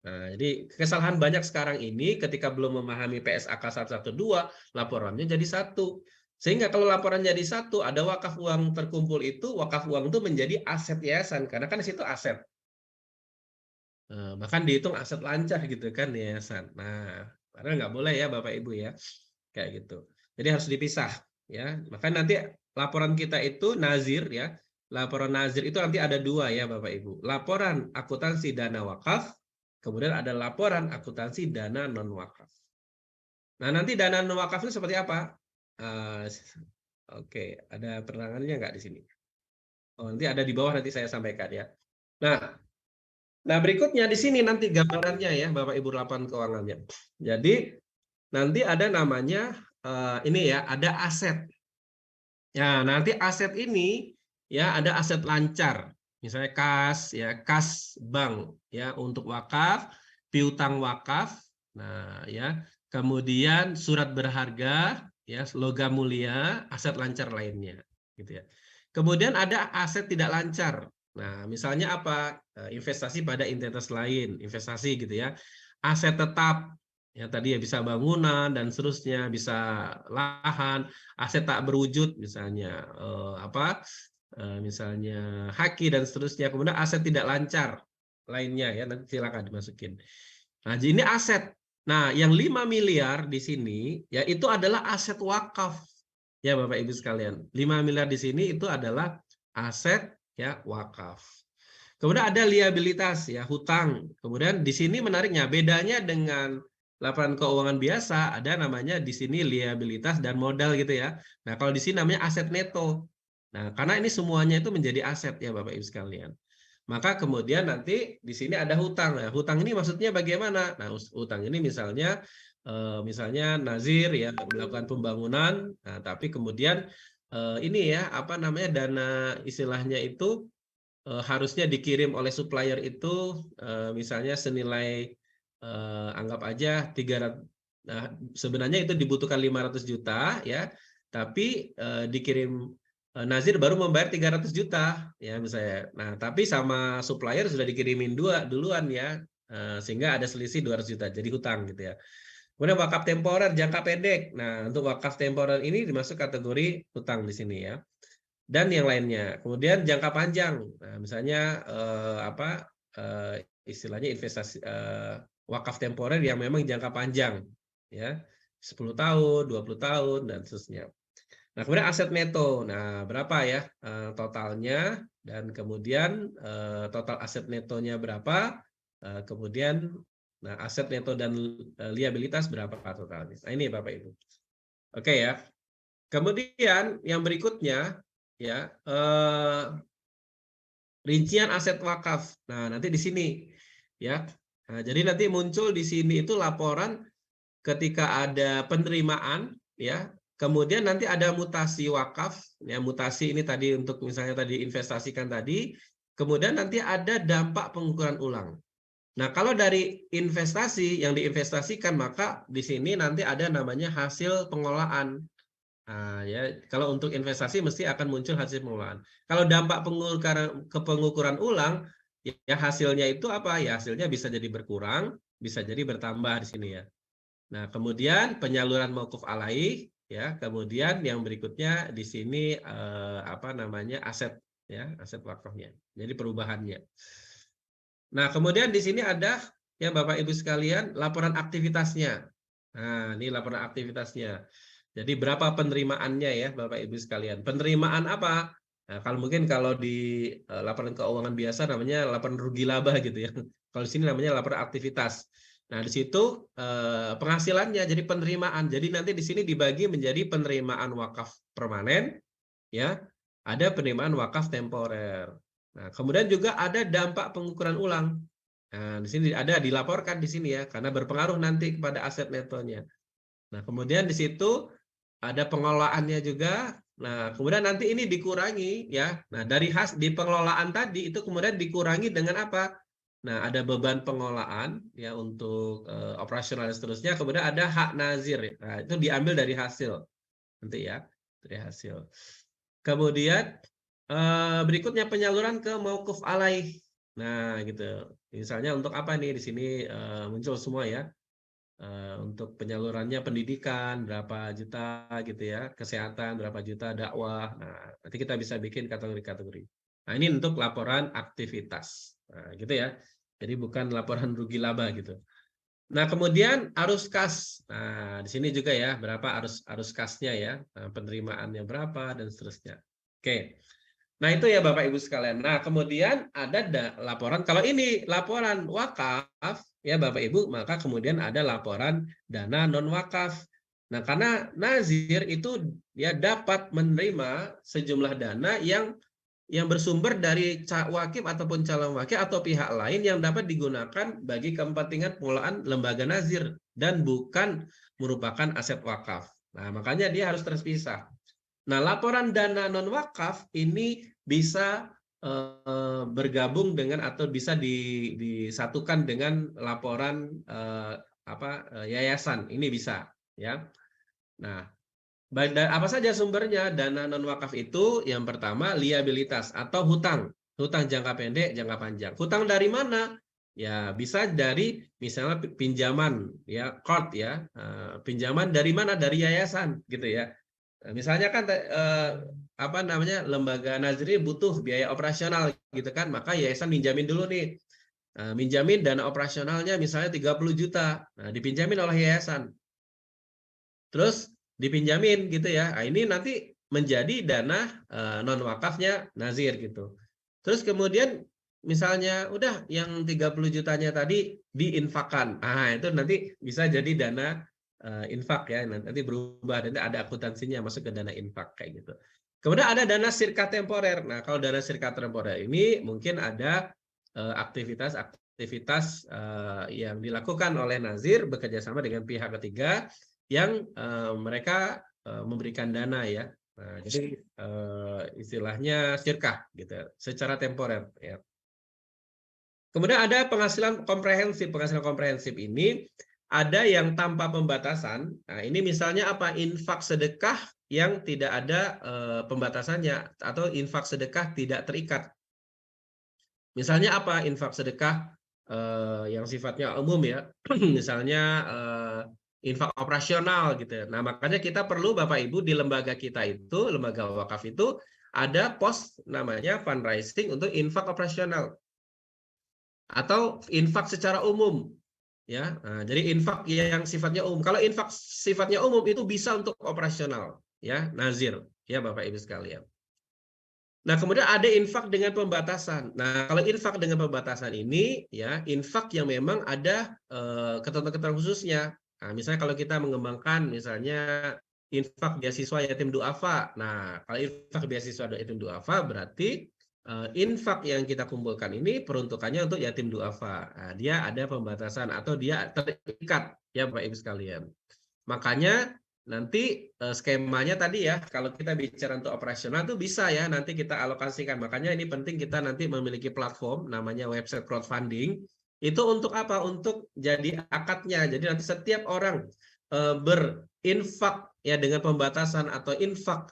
Nah, jadi kesalahan banyak sekarang ini ketika belum memahami PSAK 112, laporannya jadi satu. Sehingga kalau laporan jadi satu, ada wakaf uang terkumpul itu, wakaf uang itu menjadi aset yayasan. Karena kan di situ aset. Bahkan dihitung aset lancar gitu kan yayasan. Nah, karena nggak boleh ya Bapak Ibu ya. Kayak gitu. Jadi harus dipisah. Ya, maka nanti laporan kita itu nazir ya. Laporan nazir itu nanti ada dua ya Bapak Ibu. Laporan akuntansi dana wakaf, kemudian ada laporan akuntansi dana non wakaf. Nah nanti dana non wakaf itu seperti apa? Oke, ada penerangannya nggak di sini? Oh, nanti ada di bawah nanti saya sampaikan ya. Nah berikutnya di sini nanti gambarannya ya Bapak Ibu laporan keuangannya. Jadi nanti ada namanya ini ya, ada aset. Ya, nanti aset ini ya ada aset lancar, misalnya kas ya, kas bank ya untuk wakaf, piutang wakaf. Nah, ya. Kemudian surat berharga ya, logam mulia, aset lancar lainnya gitu ya. Kemudian ada aset tidak lancar. Nah, misalnya apa? Investasi pada entitas lain, investasi gitu ya. Aset tetap ya tadi ya bisa bangunan dan seterusnya, bisa lahan, aset tak berwujud misalnya misalnya haki dan seterusnya. Kemudian aset tidak lancar lainnya ya, nanti silakan dimasukin. Nah, jadi ini aset. Nah, yang 5 miliar di sini ya itu adalah aset wakaf. Ya Bapak Ibu sekalian. 5 miliar di sini itu adalah aset ya wakaf. Kemudian ada liabilitas ya, hutang. Kemudian di sini menariknya bedanya dengan laporan keuangan biasa, ada namanya di sini liabilitas dan modal gitu ya. Nah, kalau di sini namanya aset neto. Nah, karena ini semuanya itu menjadi aset ya Bapak Ibu sekalian. Maka kemudian nanti di sini ada hutang. Nah, hutang ini maksudnya bagaimana? Nah, hutang ini misalnya nazir ya melakukan pembangunan, nah, tapi kemudian ini ya apa namanya dana istilahnya itu harusnya dikirim oleh supplier itu misalnya senilai anggap aja 300, nah, sebenarnya itu dibutuhkan 500 juta ya, tapi dikirim nazir baru membayar 300 juta ya misalnya. Nah, tapi sama supplier sudah dikirimin duluan ya, sehingga ada selisih 200 juta jadi hutang gitu ya. Kemudian wakaf temporer jangka pendek. Nah, untuk wakaf temporer ini dimasuk kategori hutang di sini ya. Dan yang lainnya. Kemudian jangka panjang. Nah, misalnya istilahnya investasi wakaf temporer yang memang jangka panjang ya. 10 tahun, 20 tahun dan seterusnya. Nah, kemudian aset neto. Nah, berapa ya totalnya dan kemudian total aset netonya berapa? Kemudian nah aset neto dan liabilitas berapa totalnya. Nah, ini Bapak Ibu. Oke ya. Kemudian yang berikutnya ya rincian aset wakaf. Nah, nanti di sini ya. Nah, jadi nanti muncul di sini itu laporan ketika ada penerimaan ya. Kemudian nanti ada mutasi wakaf, ya mutasi ini tadi untuk misalnya tadi investasikan tadi. Kemudian nanti ada dampak pengukuran ulang. Nah, kalau dari investasi yang diinvestasikan maka di sini nanti ada namanya hasil pengolahan. Nah, ya, kalau untuk investasi mesti akan muncul hasil pengelolaan. Kalau dampak pengukuran ulang, ya hasilnya itu apa? Ya hasilnya bisa jadi berkurang, bisa jadi bertambah di sini ya. Nah, kemudian penyaluran mauquf alaih, ya, kemudian yang berikutnya di sini apa namanya aset, ya, aset wakafnya. Jadi perubahannya. Nah, kemudian di sini ada ya Bapak Ibu sekalian laporan aktivitasnya. Nah, ini laporan aktivitasnya. Jadi berapa penerimaannya ya Bapak Ibu sekalian. Penerimaan apa? Nah, kalau di laporan keuangan biasa namanya laporan rugi laba gitu ya. Kalau di sini namanya laporan aktivitas. Nah, di situ penghasilannya jadi penerimaan. Jadi nanti di sini dibagi menjadi penerimaan wakaf permanen, ya. Ada penerimaan wakaf temporer. Nah, kemudian juga ada dampak pengukuran ulang. Nah, di sini ada dilaporkan di sini ya, karena berpengaruh nanti kepada aset netonya. Nah, kemudian di situ ada pengelolaannya juga. Nah, kemudian nanti ini dikurangi ya. Nah, di pengelolaan tadi itu kemudian dikurangi dengan apa? Nah, ada beban pengelolaan ya untuk operasional dan seterusnya. Kemudian ada hak nazir. Nah, itu diambil dari hasil nanti ya, dari hasil. Kemudian berikutnya penyaluran ke mauquf alaih. Nah, gitu. Misalnya untuk apa nih di sini muncul semua ya. Untuk penyalurannya pendidikan berapa juta gitu ya, kesehatan berapa juta, dakwah. Nah, nanti kita bisa bikin kategori-kategori. Nah, ini untuk laporan aktivitas. Nah, gitu ya. Jadi bukan laporan rugi laba gitu. Nah, kemudian arus kas. Nah, di sini juga ya, berapa arus kasnya ya, penerimaannya berapa dan seterusnya. Oke. Nah, itu ya Bapak Ibu sekalian. Nah, kemudian ada laporan, kalau ini laporan wakaf, ya Bapak Ibu, maka kemudian ada laporan dana non-wakaf. Nah, karena nazir itu ya dapat menerima sejumlah dana yang bersumber dari wakif ataupun calon wakif atau pihak lain yang dapat digunakan bagi kepentingan pengelolaan lembaga nazir dan bukan merupakan aset wakaf. Nah, makanya dia harus terpisah. Nah, laporan dana non wakaf ini bisa bergabung dengan atau bisa disatukan dengan laporan yayasan. Ini bisa, ya. Nah, apa saja sumbernya dana non wakaf itu? Yang pertama liabilitas atau hutang, hutang jangka pendek, jangka panjang. Hutang dari mana? Ya bisa dari misalnya pinjaman, ya qard ya, pinjaman dari mana? Dari yayasan, gitu ya. Nah, misalnya kan apa namanya lembaga nazir butuh biaya operasional gitu kan, maka yayasan minjamin dulu nih. Minjamin dana operasionalnya misalnya 30 juta. Nah, dipinjamin oleh yayasan. Terus dipinjamin gitu ya. Nah, ini nanti menjadi dana non wakafnya nazir gitu. Terus kemudian misalnya udah yang 30 jutanya tadi diinfakkan. Ah, itu nanti bisa jadi dana infak ya. Nanti berubah, nanti ada akuntansinya masuk ke dana infak kayak gitu. Kemudian ada dana sirka temporer. Nah, kalau dana sirka temporer ini mungkin ada aktivitas-aktivitas yang dilakukan oleh nazir bekerja sama dengan pihak ketiga yang mereka memberikan dana ya. Nah, jadi istilahnya sirkah gitu, secara temporer ya. Kemudian ada penghasilan komprehensif. Penghasilan komprehensif ini ada yang tanpa pembatasan. Nah, ini misalnya apa? Infak sedekah yang tidak ada pembatasannya atau infak sedekah tidak terikat. Misalnya apa? Infak sedekah yang sifatnya umum ya. Misalnya infak operasional gitu. Nah, makanya kita perlu Bapak Ibu di lembaga kita itu, lembaga wakaf itu ada pos namanya fundraising untuk infak operasional atau infak secara umum ya. Nah, jadi infak yang sifatnya umum. Kalau infak sifatnya umum itu bisa untuk operasional ya, nazir ya Bapak Ibu sekalian. Nah, kemudian ada infak dengan pembatasan. Nah, kalau infak dengan pembatasan ini ya, infak yang memang ada ketentuan-ketentuan khususnya. Nah, misalnya kalau kita mengembangkan misalnya infak beasiswa yatim duafa. Nah, kalau infak beasiswa yatim duafa berarti infak yang kita kumpulkan ini peruntukannya untuk yatim duafa. Nah, dia ada pembatasan atau dia terikat ya Bapak Ibu sekalian. Makanya nanti skemanya tadi ya, kalau kita bicara untuk operasional itu bisa ya nanti kita alokasikan. Makanya ini penting kita nanti memiliki platform namanya website crowdfunding. Itu untuk apa? Untuk jadi akadnya. Jadi nanti setiap orang berinfak ya dengan pembatasan atau infak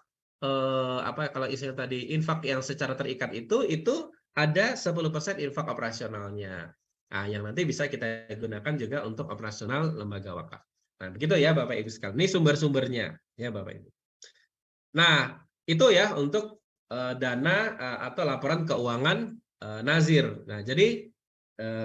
apa kalau istilah tadi infak yang secara terikat itu ada 10% infak operasionalnya. Nah, yang nanti bisa kita gunakan juga untuk operasional lembaga wakaf. Nah, begitu ya Bapak Ibu sekalian. Ini sumber-sumbernya ya Bapak Ibu. Nah, itu ya untuk dana atau laporan keuangan nazir. Nah, jadi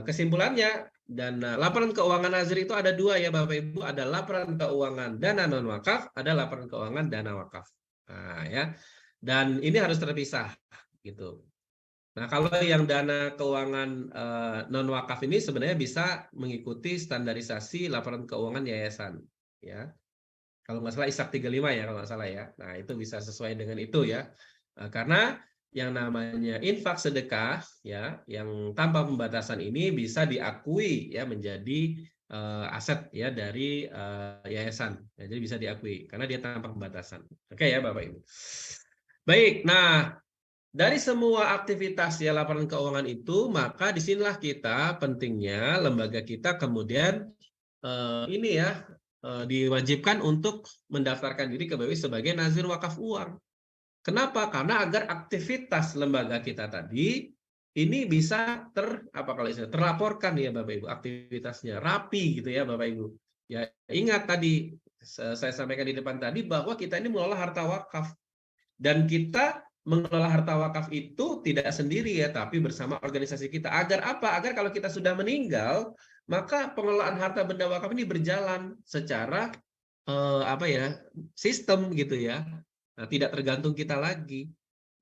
kesimpulannya dan laporan keuangan nazir itu ada dua ya Bapak Ibu, ada laporan keuangan dana non wakaf, ada laporan keuangan dana wakaf. Nah, ya. Dan ini harus terpisah gitu. Nah, kalau yang dana keuangan non wakaf ini sebenarnya bisa mengikuti standarisasi laporan keuangan yayasan, ya. Kalau nggak salah ISAK 35 ya kalau nggak salah ya. Nah, itu bisa sesuai dengan itu ya. Karena yang namanya infak sedekah ya, yang tanpa pembatasan ini bisa diakui ya menjadi aset ya dari yayasan. Ya, jadi bisa diakui karena dia tanpa pembatasan. Oke ya Bapak Ibu. Baik, nah dari semua aktivitas ya laporan keuangan itu, maka disinilah kita pentingnya lembaga kita kemudian ini ya diwajibkan untuk mendaftarkan diri ke BPI sebagai nazir wakaf uang. Kenapa? Karena agar aktivitas lembaga kita tadi ini bisa terlaporkan ya Bapak Ibu aktivitasnya rapi gitu ya Bapak Ibu. Ya ingat tadi saya sampaikan di depan tadi bahwa kita ini mengelola harta wakaf dan kita mengelola harta wakaf itu tidak sendiri ya, tapi bersama organisasi kita. Agar apa? Agar kalau kita sudah meninggal, maka pengelolaan harta benda wakaf ini berjalan secara apa ya sistem gitu ya. Nah, tidak tergantung kita lagi.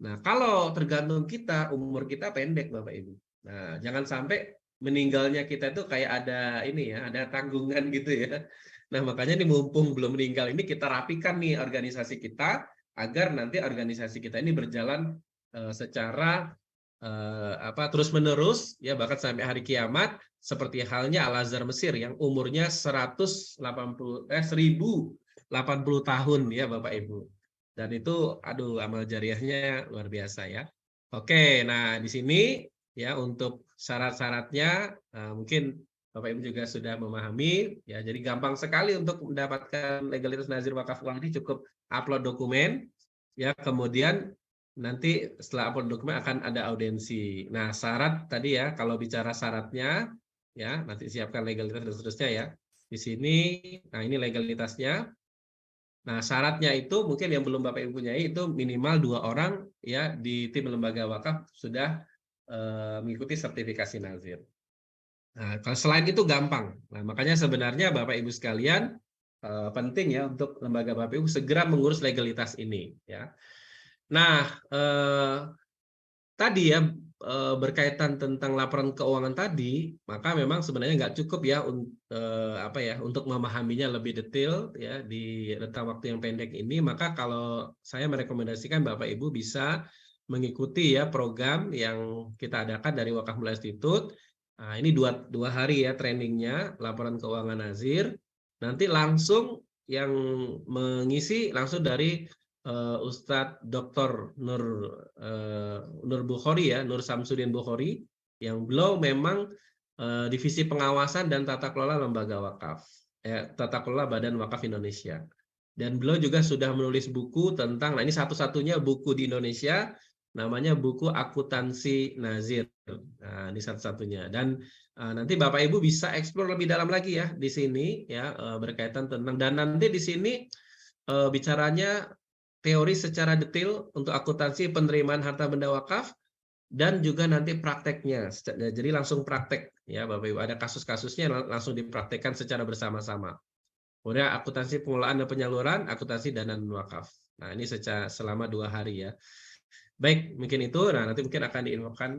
Nah, kalau tergantung kita, umur kita pendek Bapak Ibu. Nah, jangan sampai meninggalnya kita itu kayak ada ini ya, ada tanggungan gitu ya. Nah, makanya ini mumpung belum meninggal ini kita rapikan nih organisasi kita agar nanti organisasi kita ini berjalan secara apa terus-menerus ya bahkan sampai hari kiamat seperti halnya Al-Azhar Mesir yang umurnya 1080 tahun ya Bapak Ibu. Dan itu aduh amal jariahnya luar biasa ya. Oke, nah di sini ya untuk syarat-syaratnya mungkin Bapak Ibu juga sudah memahami ya. Jadi gampang sekali untuk mendapatkan legalitas nazir wakaf uang ini cukup upload dokumen ya kemudian nanti setelah upload dokumen akan ada audiensi. Nah, syarat tadi ya kalau bicara syaratnya ya nanti siapkan legalitas dan seterusnya ya. Di sini nah ini legalitasnya. Nah, syaratnya itu mungkin yang belum Bapak Ibu punyai itu minimal 2 orang ya di tim lembaga wakaf sudah mengikuti sertifikasi nazir. Nah, kalau selain itu gampang. Nah, makanya sebenarnya Bapak Ibu sekalian penting ya untuk lembaga Bapak Ibu segera mengurus legalitas ini ya. Nah, tadi ya berkaitan tentang laporan keuangan tadi, maka memang sebenarnya nggak cukup ya apa ya untuk memahaminya lebih detail ya di rentang waktu yang pendek ini. Maka kalau saya merekomendasikan Bapak Ibu bisa mengikuti ya program yang kita adakan dari Wakaf Mulai Institute. Nah, ini dua hari ya trainingnya laporan keuangan nazir. Nanti langsung yang mengisi langsung dari Ustadz Dr. Nur Bukhari ya, Nur Samsudin Bukhari, yang beliau memang divisi pengawasan dan tata kelola lembaga wakaf, tata kelola Badan Wakaf Indonesia. Dan beliau juga sudah menulis buku tentang, nah ini satu-satunya buku di Indonesia, namanya buku Akuntansi Nazir. Nah, ini satu-satunya. Dan nanti Bapak Ibu bisa eksplor lebih dalam lagi ya di sini ya berkaitan tentang dan nanti di sini bicaranya teori secara detail untuk akuntansi penerimaan harta benda wakaf dan juga nanti prakteknya. Jadi langsung praktek ya Bapak Ibu. Ada kasus-kasusnya langsung dipraktekkan secara bersama-sama. Kemudian akuntansi pengelolaan dan penyaluran, akuntansi dana non wakaf. Nah, ini selama 2 hari ya. Baik, mungkin itu. Nah, nanti mungkin akan diinfokan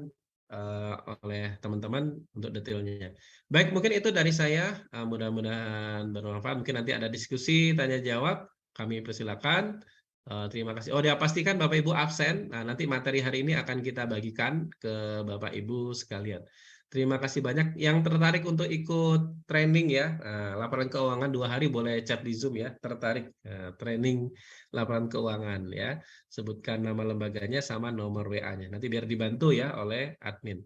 oleh teman-teman untuk detailnya. Baik, mungkin itu dari saya. Mudah-mudahan bermanfaat. Mungkin nanti ada diskusi, tanya jawab. Kami persilakan. Terima kasih. Oh, dia pastikan Bapak Ibu absen. Nah, nanti materi hari ini akan kita bagikan ke Bapak Ibu sekalian. Terima kasih banyak. Yang tertarik untuk ikut training ya, laporan keuangan 2 hari boleh chat di Zoom ya. Tertarik training laporan keuangan ya. Sebutkan nama lembaganya sama nomor WA-nya. Nanti biar dibantu ya oleh admin.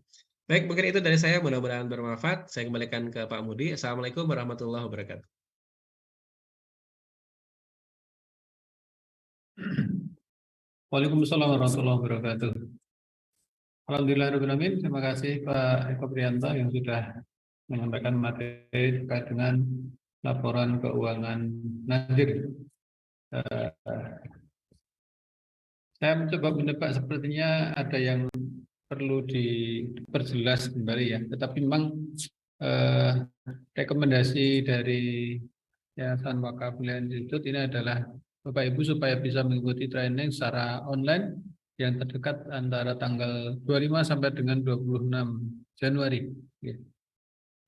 Baik, mungkin itu dari saya. Mudah-mudahan bermanfaat. Saya kembalikan ke Pak Mudi. Assalamualaikum warahmatullahi wabarakatuh. Waalaikumsalam warahmatullahi wabarakatuh. Alhamdulillahirrahmanirrahim. Terima kasih Pak Eko Priyanto yang sudah menyampaikan materi terkait dengan laporan keuangan Nadir. Saya mencoba menebak sepertinya ada yang perlu diperjelas kembali ya. Tetapi memang eh, rekomendasi dari Yayasan Wakaf Pilihan Institute ini adalah Bapak Ibu supaya bisa mengikuti training secara online yang terdekat antara tanggal 25 sampai dengan 26 Januari. Ya.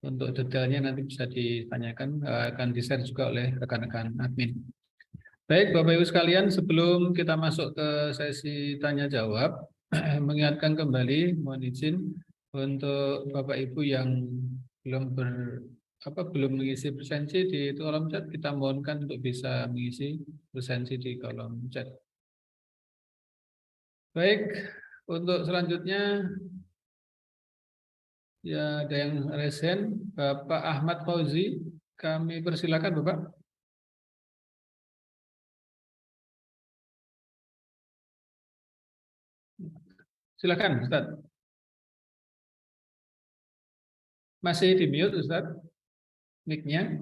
Untuk detailnya nanti bisa ditanyakan, akan di-share juga oleh rekan-rekan admin. Baik, Bapak Ibu sekalian, sebelum kita masuk ke sesi tanya jawab, mengingatkan kembali, mohon izin untuk Bapak Ibu yang belum mengisi presensi di kolom chat, kita mohonkan untuk bisa mengisi presensi di kolom chat. Baik, untuk selanjutnya ya ada yang resen, Bapak Ahmad Fauzi, kami persilakan Bapak. Silakan Ustaz. Masih di mute Ustaz, mic-nya.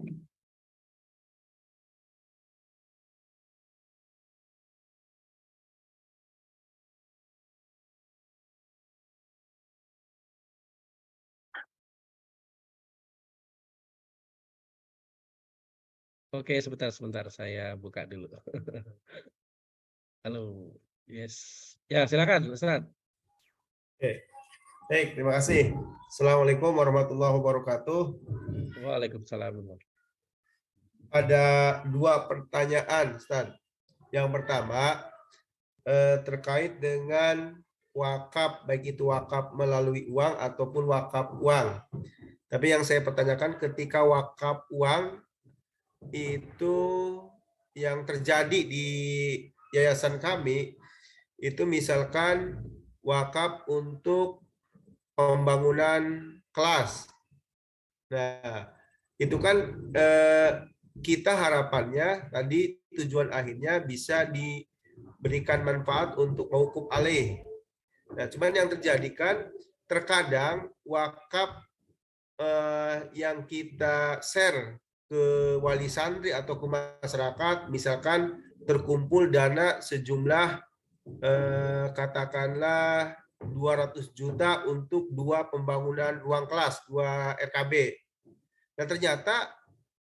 Oke, sebentar saya buka dulu. Halo, yes. Ya, silakan, Ustaz. Oke. Baik, terima kasih. Assalamualaikum warahmatullahi wabarakatuh. Waalaikumsalam. Ada dua pertanyaan, Ustaz. Yang pertama, terkait dengan wakaf, baik itu wakaf melalui uang ataupun wakaf uang. Tapi yang saya pertanyakan ketika wakaf uang itu yang terjadi di yayasan kami, itu misalkan wakaf untuk pembangunan kelas. Nah, itu kan kita harapannya tadi tujuan akhirnya bisa diberikan manfaat untuk mauquf alaih. Nah, cuman yang terjadi kan terkadang wakaf yang kita share ke wali santri atau ke masyarakat, misalkan terkumpul dana sejumlah katakanlah 200 juta untuk 2 pembangunan ruang kelas, 2 RKB. Dan ternyata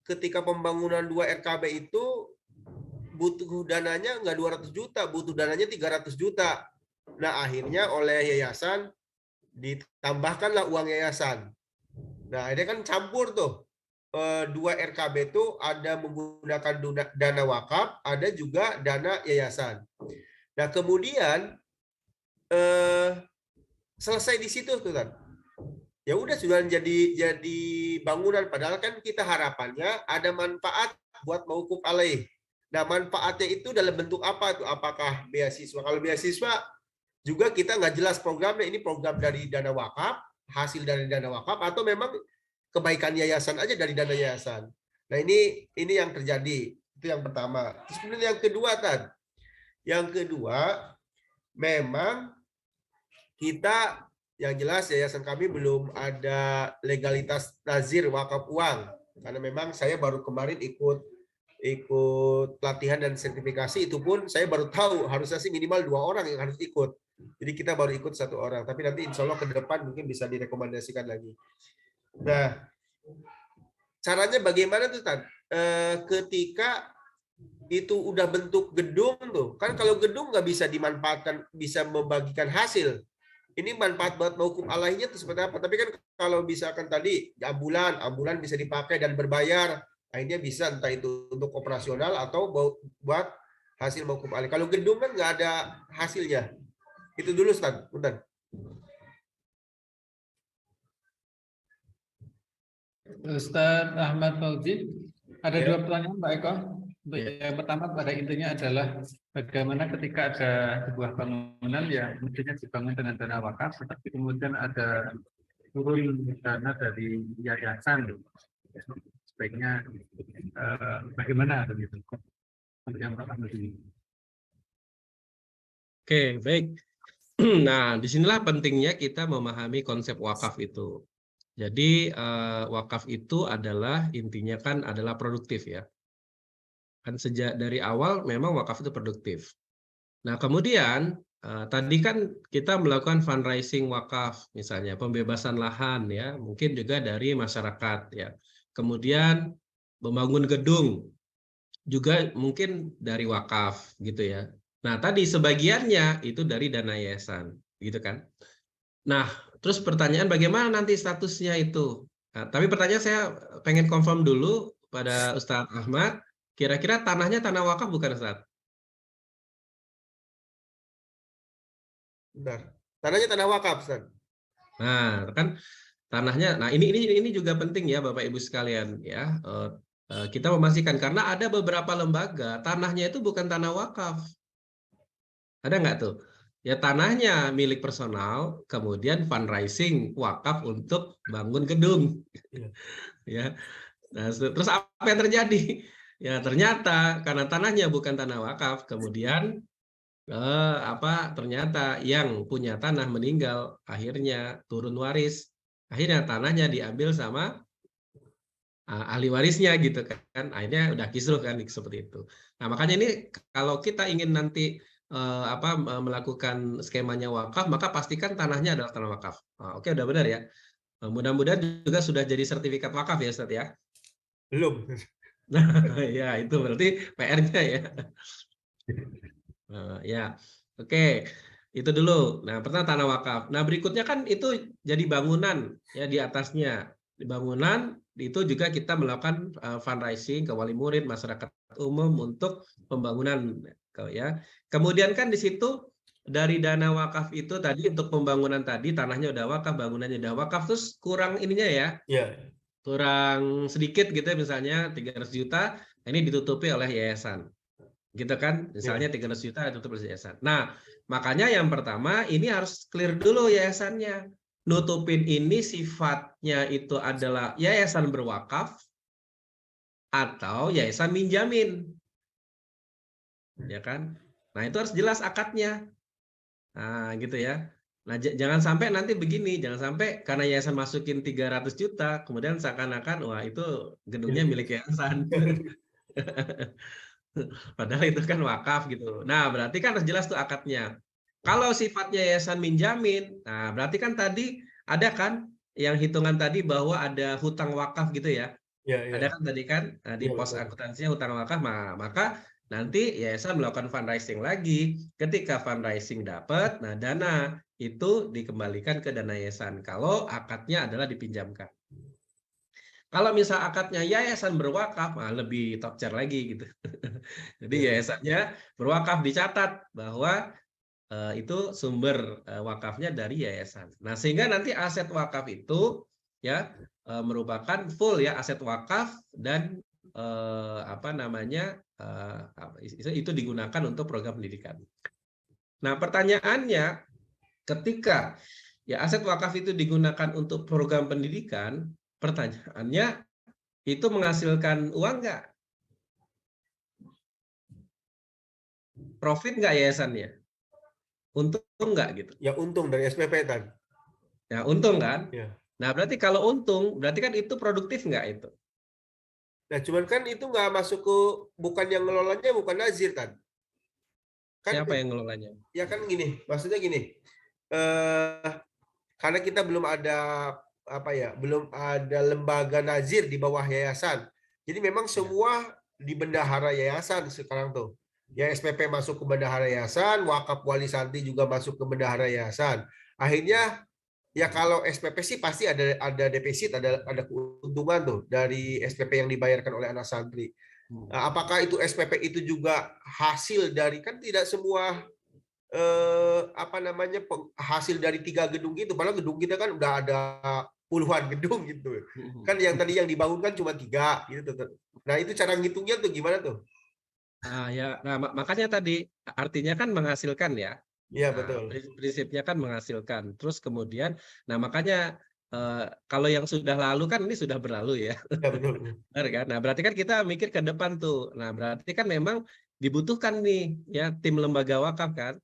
ketika pembangunan 2 RKB itu butuh dananya nggak 200 juta, butuh dananya 300 juta. Nah, akhirnya oleh yayasan ditambahkanlah uang yayasan. Nah, ini kan campur tuh. 2 RKB itu ada menggunakan dana wakaf, ada juga dana yayasan. Nah, kemudian selesai di situ tuh kan. Ya udah sudah jadi bangunan, padahal kan kita harapannya ada manfaat buat mauquf alaih. Nah, manfaatnya itu dalam bentuk apa tuh? Apakah beasiswa? Kalau beasiswa juga kita nggak jelas programnya, ini program dari dana wakaf, hasil dari dana wakaf, atau memang kebaikan yayasan aja dari dana yayasan. Nah, ini yang terjadi. Itu yang pertama. Terus kemudian yang kedua, Tan. Yang kedua, memang kita yang jelas yayasan kami belum ada legalitas nazir wakaf uang, karena memang saya baru kemarin ikut pelatihan dan sertifikasi, itu pun saya baru tahu harusnya sih minimal 2 orang yang harus ikut. Jadi kita baru ikut 1 orang, tapi nanti insya Allah ke depan mungkin bisa direkomendasikan lagi. Nah, caranya bagaimana tuh Tan? Ketika itu udah bentuk gedung tuh, kan kalau gedung nggak bisa dimanfaatkan, bisa membagikan hasil. Ini manfaat buat mauquf alaihnya itu seperti apa? Tapi kan kalau misalkan tadi ambulan bisa dipakai dan berbayar, akhirnya bisa entah itu untuk operasional atau buat hasil mauquf alaih. Kalau gedung kan nggak ada hasilnya. Itu dulu Ustaz, bentar. Ustaz Ahmad Fauzi, ada Ya. 2 pertanyaan Pak Eko. Yang pertama pada intinya adalah bagaimana ketika ada sebuah bangunan yang mestinya dibangun dengan dana wakaf, tetapi kemudian ada turun dana dari yayasan, sebaiknya bagaimana begitu? Yang pertama ini. Oke, baik. Nah, disinilah pentingnya kita memahami konsep wakaf itu. Jadi wakaf itu adalah intinya kan adalah produktif ya. Kan sejak dari awal memang wakaf itu produktif. Nah, kemudian tadi kan kita melakukan fundraising wakaf, misalnya pembebasan lahan ya, mungkin juga dari masyarakat ya. Kemudian membangun gedung juga mungkin dari wakaf gitu ya. Nah, tadi sebagiannya itu dari dana yayasan, gitu kan. Nah, terus pertanyaan bagaimana nanti statusnya itu? Nah, tapi pertanyaan saya pengen confirm dulu pada Ustadz Ahmad, kira-kira tanahnya tanah wakaf bukan Ustadz? Benar. Tanahnya tanah wakaf, Ustaz. Nah, kan tanahnya. Nah, ini juga penting ya Bapak Ibu sekalian ya. Kita memastikan karena ada beberapa lembaga tanahnya itu bukan tanah wakaf. Ada nggak tuh? Ya tanahnya milik personal, kemudian fundraising wakaf untuk bangun gedung. Iya. Ya. Nah, terus apa yang terjadi? Ya ternyata karena tanahnya bukan tanah wakaf, kemudian ternyata yang punya tanah meninggal, akhirnya turun waris. Akhirnya tanahnya diambil sama ahli warisnya gitu kan. Akhirnya udah kisruh kan seperti itu. Nah, makanya ini kalau kita ingin nanti melakukan skemanya wakaf, maka pastikan tanahnya adalah tanah wakaf. Oke, udah benar ya. Mudah-mudahan juga sudah jadi sertifikat wakaf ya, Ustaz ya. Belum. Nah, ya itu berarti PR-nya ya. Ya, oke. Itu dulu. Nah, pertama tanah wakaf. Nah, berikutnya kan itu jadi bangunan ya di atasnya. Di bangunan itu juga kita melakukan fundraising ke wali murid, masyarakat umum untuk pembangunan ya. Kemudian kan di situ dari dana wakaf itu tadi untuk pembangunan tadi tanahnya udah wakaf, bangunannya udah wakaf, terus kurang ininya ya. Ya. Kurang sedikit gitu ya, misalnya 300 juta, ini ditutupi oleh yayasan. Gitu kan? Misalnya 300 juta ditutup oleh yayasan. Nah, makanya yang pertama ini harus clear dulu yayasannya. Nutupin ini sifatnya itu adalah yayasan berwakaf atau yayasan minjamin. Ya kan? Nah, itu harus jelas akadnya. Nah, gitu ya. Nah, jangan sampai nanti begini, jangan sampai karena yayasan masukin 300 juta, kemudian seakan-akan wah itu gedungnya milik yayasan. Padahal itu kan wakaf gitu. Nah, berarti kan harus jelas tuh akadnya. Kalau sifatnya yayasan minjamin, nah berarti kan tadi ada kan yang hitungan tadi bahwa ada hutang wakaf gitu ya. Ya, Ada ya. kan tadi kan di Iya, pos betul. akuntansinya hutang wakaf, maka nanti yayasan melakukan fundraising lagi. Ketika fundraising dapat, nah dana itu dikembalikan ke dana yayasan. Kalau akadnya adalah dipinjamkan. Kalau misal akadnya yayasan berwakaf, lebih tokcer lagi gitu. Jadi Ya. yayasannya berwakaf dicatat bahwa itu sumber wakafnya dari yayasan. Nah, sehingga nanti aset wakaf itu ya merupakan full ya aset wakaf dan itu digunakan untuk program pendidikan. Nah, pertanyaannya ketika ya aset wakaf itu digunakan untuk program pendidikan, pertanyaannya itu menghasilkan uang nggak? Profit nggak yayasannya? Untung nggak gitu? Ya untung dari SPP kan. Ya untung kan? Ya. Nah berarti kalau untung, berarti kan itu produktif nggak itu? Nah, cuman kan itu nggak masuk ke, bukan yang ngelolanya, bukan Nazir kan. Kan Siapa yang ngelolanya? ya kan gini, maksudnya gini. Eh karena kita belum ada belum ada lembaga Nazir di bawah yayasan. Jadi memang Ya. semua di bendahara yayasan sekarang tuh. Ya SPP masuk ke bendahara yayasan, wakaf wali santri juga masuk ke bendahara yayasan. Akhirnya ya kalau SPP sih pasti ada defisit, ada keuntungan tuh dari SPP yang dibayarkan oleh anak santri. Nah, apakah itu SPP itu juga hasil dari, kan tidak semua hasil dari 3 gedung itu, padahal gedung kita kan udah ada puluhan gedung gitu kan, yang tadi yang dibangun kan cuma 3 gitu. Nah itu cara ngitungnya tuh gimana tuh? Makanya tadi artinya kan menghasilkan ya. Iya Nah, betul. prinsipnya kan menghasilkan. Terus kemudian, nah makanya kalau yang sudah lalu kan ini sudah berlalu ya. Ya betul. Benar kan? Nah berarti kan kita mikir ke depan tuh. Nah berarti kan memang dibutuhkan nih ya tim lembaga wakaf kan.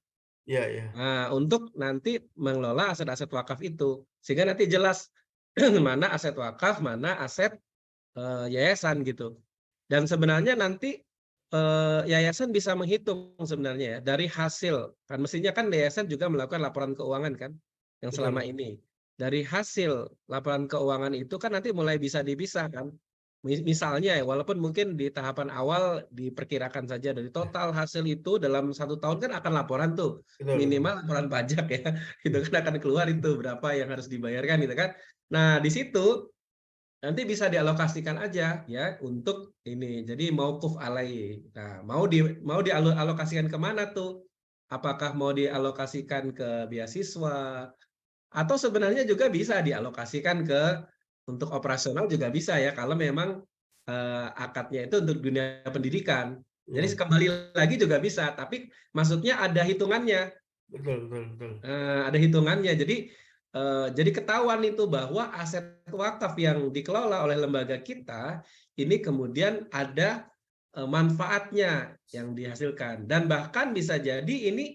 Iya, iya. Nah, untuk nanti mengelola aset-aset wakaf itu. Sehingga nanti jelas mana aset wakaf, mana aset yayasan gitu. Dan sebenarnya nanti yayasan bisa menghitung sebenarnya ya dari hasil. Kan mestinya kan yayasan juga melakukan laporan keuangan kan yang selama Betul. ini. Dari hasil laporan keuangan itu kan nanti mulai bisa dipisahkan. Misalnya ya, walaupun mungkin di tahapan awal diperkirakan saja dari total hasil itu dalam 1 tahun kan akan laporan tuh, Betul, betul. minimal laporan pajak ya, itu kan akan keluar itu berapa yang harus dibayarkan gitu kan. Nah di situ nanti bisa dialokasikan aja ya untuk ini. Jadi mauquf alaihi. Nah, mau dialokasikan kemana tuh? Apakah mau dialokasikan ke beasiswa atau sebenarnya juga bisa dialokasikan ke untuk operasional juga bisa ya kalau memang akadnya itu untuk dunia pendidikan. Jadi Iya. kembali lagi juga bisa, tapi maksudnya ada hitungannya. Betul, betul, betul. Ada hitungannya. Jadi ketahuan itu bahwa aset wakaf yang dikelola oleh lembaga kita ini kemudian ada manfaatnya yang dihasilkan dan bahkan bisa jadi ini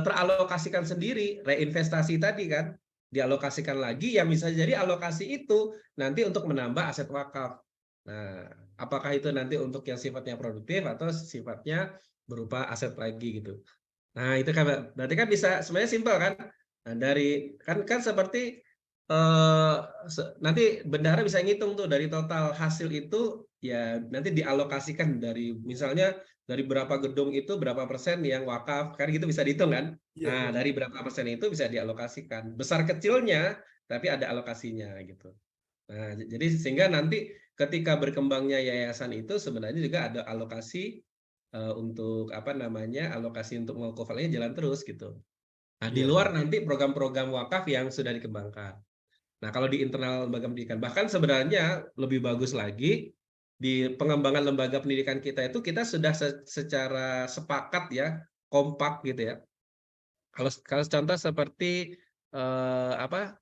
teralokasikan sendiri, reinvestasi tadi kan dialokasikan lagi yang bisa jadi alokasi itu nanti untuk menambah aset wakaf. Nah, apakah itu nanti untuk yang sifatnya produktif atau sifatnya berupa aset lagi gitu. Nah, itu kan berarti kan bisa sebenarnya simpel kan? Nah, dari kan seperti nanti bendahara bisa ngitung tuh dari total hasil itu ya nanti dialokasikan dari misalnya dari berapa gedung itu berapa persen yang wakaf kan gitu bisa dihitung kan? Iya, Nah, iya. dari berapa persen itu bisa dialokasikan. Besar kecilnya tapi ada alokasinya gitu. Nah, jadi sehingga nanti ketika berkembangnya yayasan itu sebenarnya juga ada alokasi untuk apa namanya alokasi untuk mengcovernya jalan terus gitu. Nah di Iya, iya. luar nanti program-program wakaf yang sudah dikembangkan. Nah kalau di internal lembaga pendidikan bahkan sebenarnya lebih bagus lagi di pengembangan lembaga pendidikan kita itu kita sudah secara sepakat ya kompak gitu ya. Kalau contoh seperti apa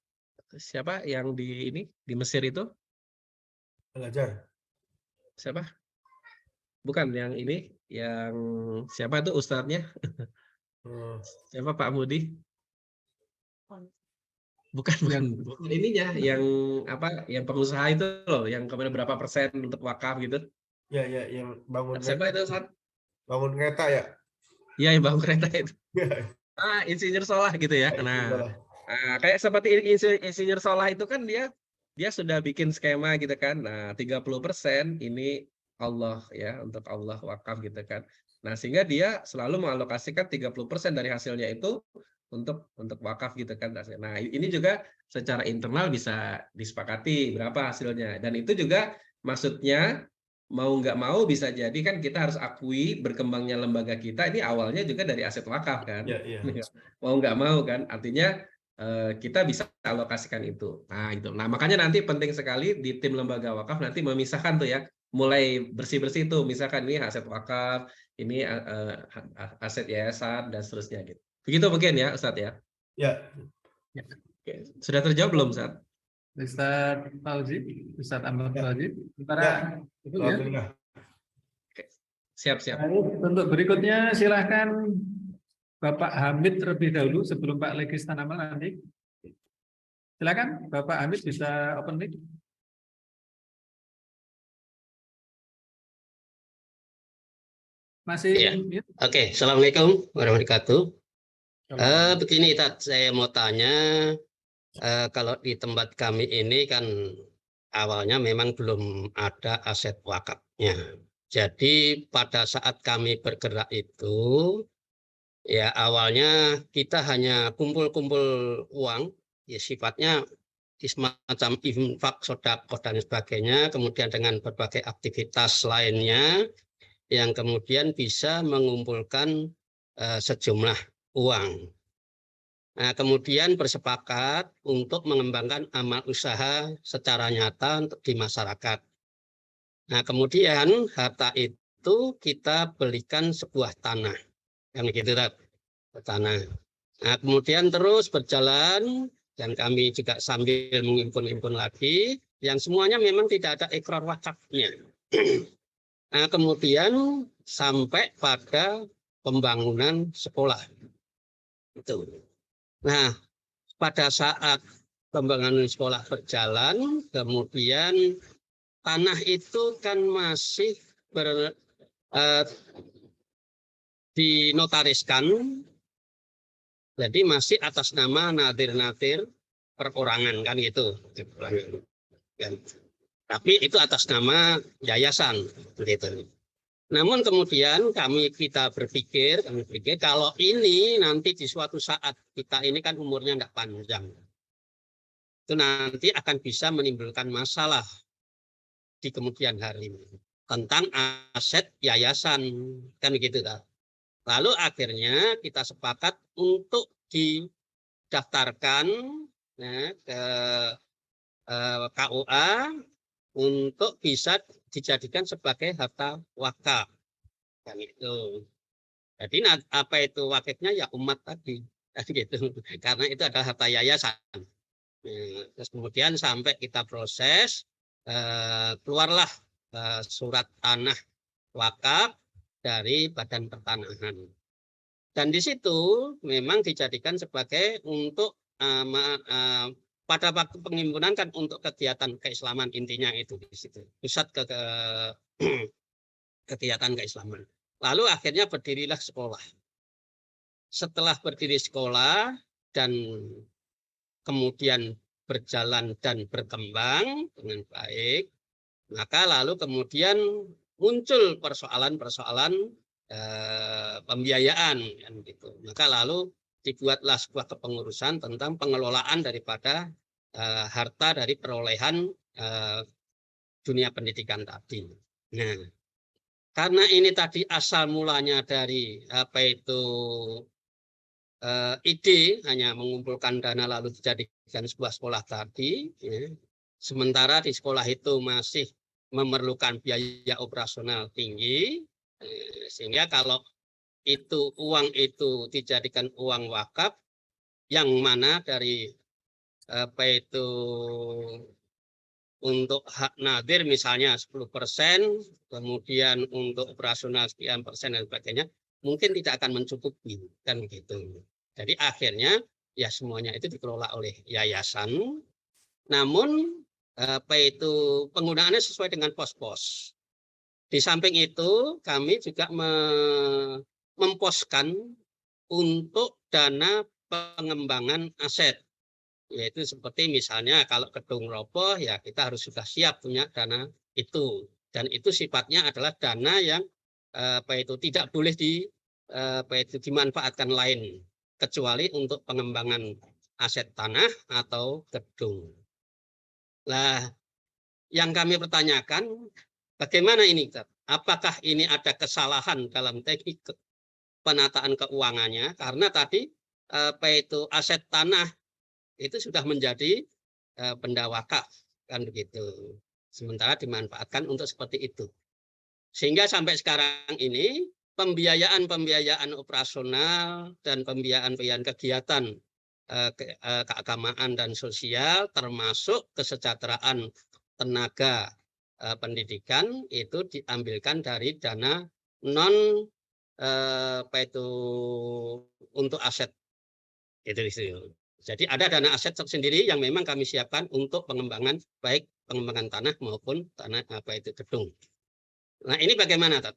siapa yang di ini di Mesir itu Belajar. siapa? Bukan yang ini yang siapa tuh ustadznya? Hmm. Siapa Pak Mudi? Bukan, bukan, Yang bukan ininya, yang apa, yang pengusaha itu loh, yang kemudian berapa persen untuk wakaf gitu. Ya, ya, yang bangun Siapa itu, Ustaz? bangun kereta ya. Iya, yang bangun kereta itu. Ya, Insinyur Solah gitu ya. itu Nah, salah. kayak seperti Insinyur Solah itu kan dia sudah bikin skema gitu kan. Nah, 30% ini Allah ya, untuk Allah wakaf gitu kan. Nah, sehingga dia selalu mengalokasikan 30% dari hasilnya itu untuk wakaf gitu kan. Nah, ini juga secara internal bisa disepakati berapa hasilnya. Dan itu juga maksudnya mau nggak mau bisa jadi kan kita harus akui berkembangnya lembaga kita ini awalnya juga dari aset wakaf kan. Ya, iya. Mau nggak mau kan artinya kita bisa alokasikan itu. Nah, itu. Nah, makanya nanti penting sekali di tim lembaga wakaf nanti memisahkan tuh ya, mulai bersih-bersih tuh, misalkan ini aset wakaf, ini aset yayasan dan seterusnya gitu. Begitu mungkin ya, Ustadz ya. Ya. Oke. Sudah terjawab belum, Ustadz? Ustaz Fauzi, Ustaz Ahmad Ya. Fauzi, sementara Ya. itu ya. Alhamdulillah. Siap-siap. Untuk berikutnya silahkan Bapak Hamid terlebih dahulu sebelum Pak Legis Tanamal nanti. Silakan Bapak Hamid bisa open mic. Masih Ya. mute? Oke, Assalamualaikum warahmatullahi wabarakatuh. Begini, saya mau tanya, kalau di tempat kami ini kan awalnya memang belum ada aset wakafnya. Jadi pada saat kami bergerak itu, ya awalnya kita hanya kumpul-kumpul uang, ya sifatnya semacam infak, sedekah dan sebagainya, kemudian dengan berbagai aktivitas lainnya, yang kemudian bisa mengumpulkan sejumlah uang. Nah, kemudian bersepakat untuk mengembangkan amal usaha secara nyata di masyarakat. Nah, kemudian harta itu kita belikan sebuah tanah, yang gitu tanah. Nah, kemudian terus berjalan dan kami juga sambil mengimpun-impun lagi, yang semuanya memang tidak ada ikrar wakafnya. Nah, kemudian sampai pada pembangunan sekolah. Itu. Nah, pada saat pembangunan sekolah berjalan, kemudian tanah itu kan masih dinotariskan, jadi masih atas nama nadir-nadir perorangan kan gitu. Tapi itu atas nama yayasan gitu. Namun kemudian kita berpikir kalau ini nanti di suatu saat kita ini kan umurnya enggak panjang, itu nanti akan bisa menimbulkan masalah di kemudian hari tentang aset yayasan kan gitu kan. Lalu akhirnya kita sepakat untuk didaftarkan ke KUA untuk bisa dijadikan sebagai harta wakaf kan itu. Jadi apa itu wakafnya ya umat tadi gitu. Karena itu adalah harta yayasan. Terus kemudian sampai kita proses keluarlah surat tanah wakaf dari Badan Pertanahan. Dan di situ memang dijadikan sebagai untuk pada waktu pengimpunan kan untuk kegiatan keislaman intinya itu di situ. Pusat kegiatan keislaman. Lalu akhirnya berdirilah sekolah. Setelah berdiri sekolah dan kemudian berjalan dan berkembang dengan baik, maka lalu kemudian muncul persoalan-persoalan pembiayaan kan gitu. Maka lalu dibuatlah sebuah kepengurusan tentang pengelolaan daripada harta dari perolehan dunia pendidikan tadi. Nah, karena ini tadi asal mulanya dari apa itu ide hanya mengumpulkan dana lalu dijadikan sebuah sekolah tadi, ya. Sementara di sekolah itu masih memerlukan biaya operasional tinggi, sehingga kalau itu uang itu dijadikan uang wakaf, yang mana dari apa itu untuk hak nadir misalnya 10%, kemudian untuk operasional sekian persen dan sebagainya, mungkin tidak akan mencukupi kan gitu. Jadi akhirnya ya semuanya itu dikelola oleh yayasan, namun apa itu penggunaannya sesuai dengan pos-pos. Di samping itu kami juga memposkan untuk dana pengembangan aset, yaitu seperti misalnya kalau gedung roboh ya kita harus sudah siap punya dana itu, dan itu sifatnya adalah dana yang apa itu tidak boleh dimanfaatkan lain kecuali untuk pengembangan aset tanah atau gedung. Nah, yang kami pertanyakan bagaimana ini? Apakah ini ada kesalahan dalam teknik penataan keuangannya? Karena tadi apa itu aset tanah itu sudah menjadi benda wakaf kan begitu. Sementara dimanfaatkan untuk seperti itu. Sehingga sampai sekarang ini pembiayaan operasional dan pembiayaan kegiatan keagamaan dan sosial termasuk kesejahteraan tenaga pendidikan itu diambilkan dari dana non apa itu untuk aset itu. Jadi ada dana aset tersendiri yang memang kami siapkan untuk pengembangan baik pengembangan tanah maupun tanah apa itu gedung. Nah, ini bagaimana, Tat?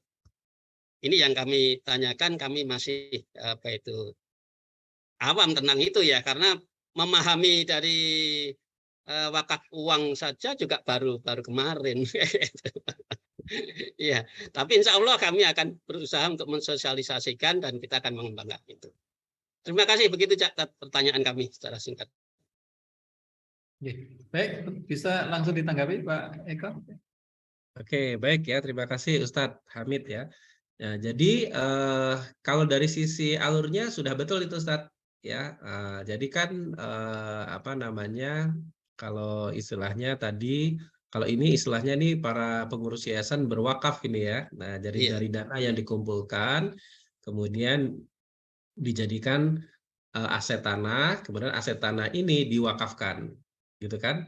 Ini yang kami tanyakan, kami masih apa itu awam tentang itu ya, karena memahami dari wakaf uang saja juga baru kemarin. Iya, tapi insya Allah kami akan berusaha untuk mensosialisasikan dan kita akan mengembangkan itu. Terima kasih, begitu Cak pertanyaan kami secara singkat. Baik, bisa langsung ditanggapi Pak Eko. Oke, baik ya, terima kasih Ustadz Hamid ya. Nah, jadi kalau dari sisi alurnya sudah betul itu Ustadz ya. Jadi kan apa namanya, kalau istilahnya tadi, kalau ini istilahnya nih para pengurus yayasan berwakaf ini ya. Nah, jadi dari dana yang dikumpulkan, kemudian dijadikan aset tanah, kemudian aset tanah ini diwakafkan, gitu kan?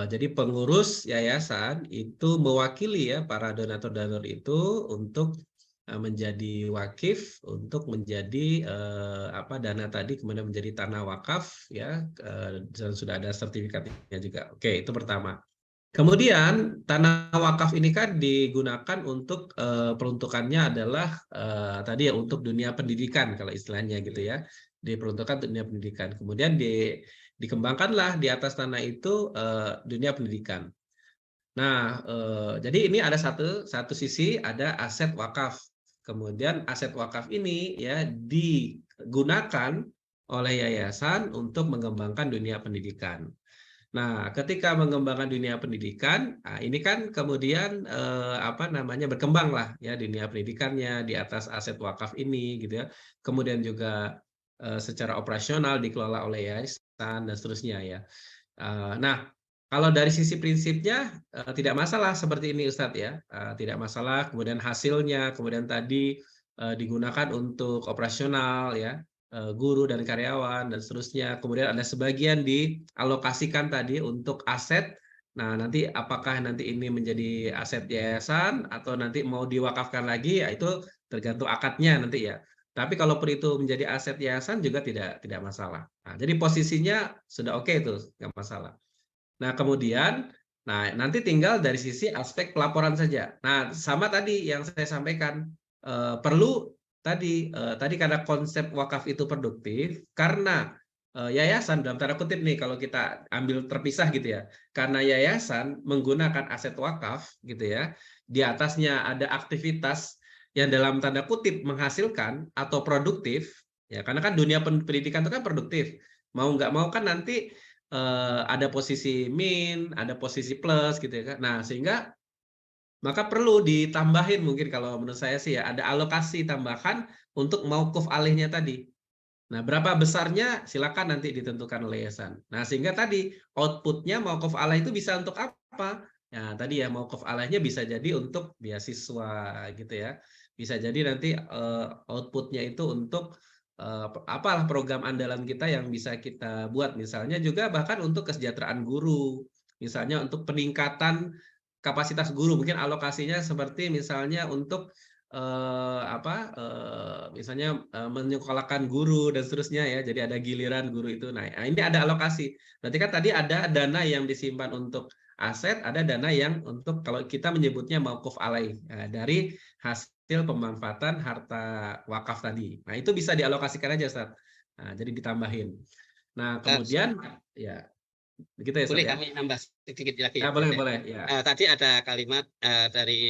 Jadi pengurus yayasan itu mewakili ya para donatur-donatur itu untuk menjadi wakif untuk menjadi dana tadi kemudian menjadi tanah wakaf ya, dan sudah ada sertifikatnya juga. Oke, itu pertama. Kemudian tanah wakaf ini kan digunakan untuk peruntukannya adalah tadi ya untuk dunia pendidikan kalau istilahnya gitu ya, diperuntukkan untuk dunia pendidikan. Kemudian dikembangkanlah di atas tanah itu dunia pendidikan. Nah, jadi ini ada satu sisi ada aset wakaf. Kemudian aset wakaf ini ya digunakan oleh yayasan untuk mengembangkan dunia pendidikan. Nah, ketika mengembangkan dunia pendidikan, nah ini kan kemudian berkembang lah ya dunia pendidikannya di atas aset wakaf ini gitu ya. Kemudian juga secara operasional dikelola oleh yayasan dan seterusnya ya. Nah, kalau dari sisi prinsipnya tidak masalah seperti ini Ustadz ya, tidak masalah. Kemudian hasilnya, kemudian tadi digunakan untuk operasional ya, guru dan karyawan dan seterusnya. Kemudian ada sebagian dialokasikan tadi untuk aset. Nah, nanti apakah nanti ini menjadi aset yayasan atau nanti mau diwakafkan lagi, ya itu tergantung akadnya nanti ya. Tapi kalaupun itu menjadi aset yayasan juga tidak masalah. Nah, jadi posisinya sudah oke itu, nggak masalah. Nah, kemudian, nanti tinggal dari sisi aspek pelaporan saja. Nah, sama tadi yang saya sampaikan, perlu tadi karena konsep wakaf itu produktif, karena yayasan dalam tanda kutip nih kalau kita ambil terpisah gitu ya, karena yayasan menggunakan aset wakaf gitu ya, di atasnya ada aktivitas yang dalam tanda kutip menghasilkan atau produktif, ya karena kan dunia pendidikan itu kan produktif, mau nggak mau kan nanti ada posisi min, ada posisi plus gitu ya kan. Nah, sehingga maka perlu ditambahin mungkin kalau menurut saya sih ya, ada alokasi tambahan untuk mauquf alaihnya tadi. Nah, berapa besarnya silakan nanti ditentukan oleh yayasan. Nah, sehingga tadi outputnya mauquf alaih itu bisa untuk apa? Ya, tadi ya mauquf alaihnya bisa jadi untuk beasiswa gitu ya. Bisa jadi nanti outputnya itu untuk apalah program andalan kita yang bisa kita buat. Misalnya juga bahkan untuk kesejahteraan guru. Misalnya untuk peningkatan kapasitas guru, mungkin alokasinya seperti misalnya untuk misalnya menyekolahkan guru dan seterusnya ya, jadi ada giliran guru itu. Nah, ini ada alokasi. Berarti kan tadi ada dana yang disimpan untuk aset, ada dana yang untuk kalau kita menyebutnya mauquf alaih dari hasil pemanfaatan harta wakaf tadi. Nah, itu bisa dialokasikan aja, Ustaz. Nah, jadi ditambahin. Nah, kemudian ya begitu ya, Ustaz Boleh ya. kami nambah sedikit lagi. Ya, boleh ya. Tadi ada kalimat dari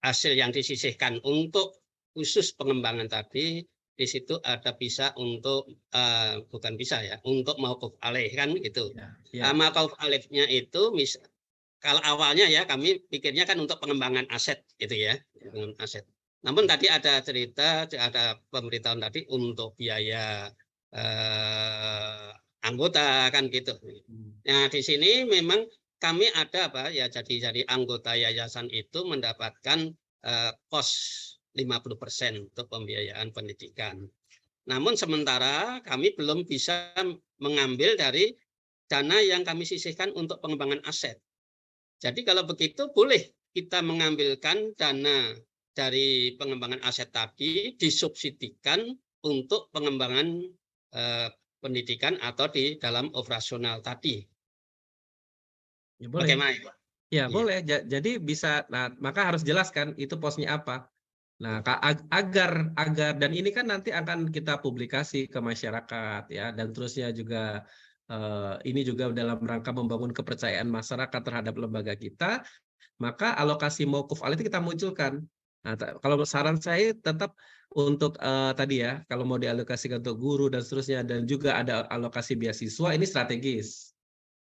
hasil yang disisihkan untuk khusus pengembangan tadi, di situ ada bisa untuk bukan bisa ya, untuk mauquf alaih kan gitu. Ya. Mauquf alaihnya itu kalau awalnya ya kami pikirnya kan untuk pengembangan aset gitu ya, pengembangan aset. Namun tadi ada cerita, ada pemberitahuan tadi untuk biaya anggota kan gitu. Nah, di sini memang kami ada ya jadi anggota yayasan itu mendapatkan kos 50% untuk pembiayaan pendidikan. Namun sementara kami belum bisa mengambil dari dana yang kami sisihkan untuk pengembangan aset. Jadi kalau begitu boleh kita mengambilkan dana dari pengembangan aset tadi disubsidikan untuk pengembangan pendidikan atau di dalam operasional tadi. Ya, boleh. Bagaimana itu? Ya, boleh. Jadi bisa, nah maka harus jelaskan itu posnya apa. Nah, agar dan ini kan nanti akan kita publikasi ke masyarakat ya, dan terusnya juga ini juga dalam rangka membangun kepercayaan masyarakat terhadap lembaga kita, maka alokasi mauquf alaih itu kita munculkan. Nah, kalau saran saya tetap untuk tadi ya, kalau mau dialokasikan untuk guru dan seterusnya dan juga ada alokasi beasiswa ini strategis.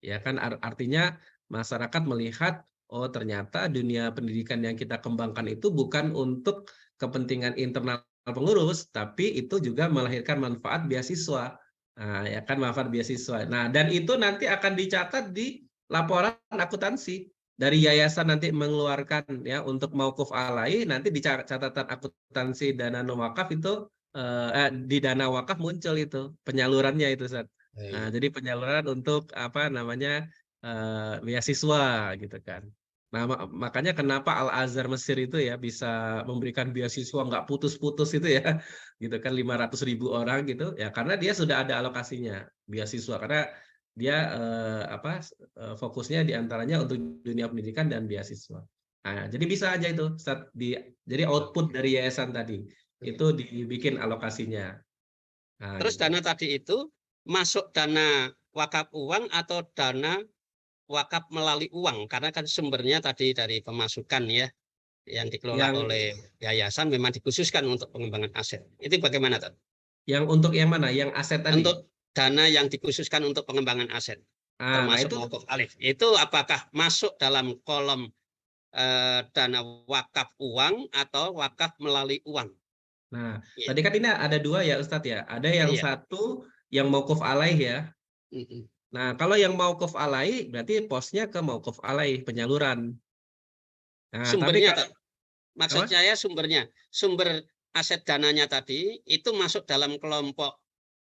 Ya kan artinya masyarakat melihat oh ternyata dunia pendidikan yang kita kembangkan itu bukan untuk kepentingan internal pengurus, tapi itu juga melahirkan manfaat beasiswa. Nah, ya kan manfaat beasiswa. Nah, dan itu nanti akan dicatat di laporan akuntansi dari yayasan nanti mengeluarkan ya untuk mauquf alaih, nanti di catatan akuntansi dana non wakaf itu di dana wakaf muncul itu penyalurannya itu, Ustaz. Nah, jadi penyaluran untuk apa namanya beasiswa gitu kan. Nah, makanya kenapa Al-Azhar Mesir itu ya bisa memberikan beasiswa nggak putus-putus itu ya, gitu kan 500.000 orang gitu ya, karena dia sudah ada alokasinya beasiswa karena dia fokusnya diantaranya untuk dunia pendidikan dan beasiswa. Nah, jadi bisa aja itu jadi output dari yayasan tadi itu dibikin alokasinya. Nah, Terus gitu. dana tadi itu masuk dana wakaf uang atau dana wakaf melalui uang, karena kan sumbernya tadi dari pemasukan ya yang dikelola Yang oleh yayasan memang dikhususkan untuk pengembangan aset. Itu bagaimana, Tad? yang untuk yang mana? Yang aset tadi. Untuk dana yang dikhususkan untuk pengembangan aset, Nah, termasuk itu mauquf alaih, itu apakah masuk dalam kolom dana wakaf uang atau wakaf melalui uang? Nah, Iya, tadi kan ini ada dua ya Ustadz ya. Ada yang iya. satu yang mauquf alaih ya. Mm-mm. Nah, kalau yang mauquf alaih berarti posnya ke mauquf alaih penyaluran. Nah, tapi Sumbernya, kalau Tad. Maksud apa? saya sumber aset dananya tadi itu masuk dalam kelompok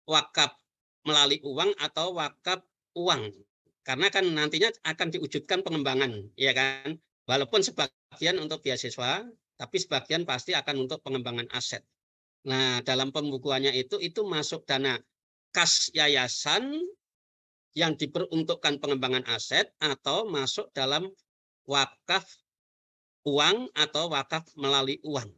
wakaf melalui uang atau wakaf uang. Karena kan nantinya akan diwujudkan pengembangan, ya kan? Walaupun sebagian untuk beasiswa, tapi sebagian pasti akan untuk pengembangan aset. Nah, dalam pembukuannya itu masuk dana kas yayasan yang diperuntukkan pengembangan aset atau masuk dalam wakaf uang atau wakaf melalui uang.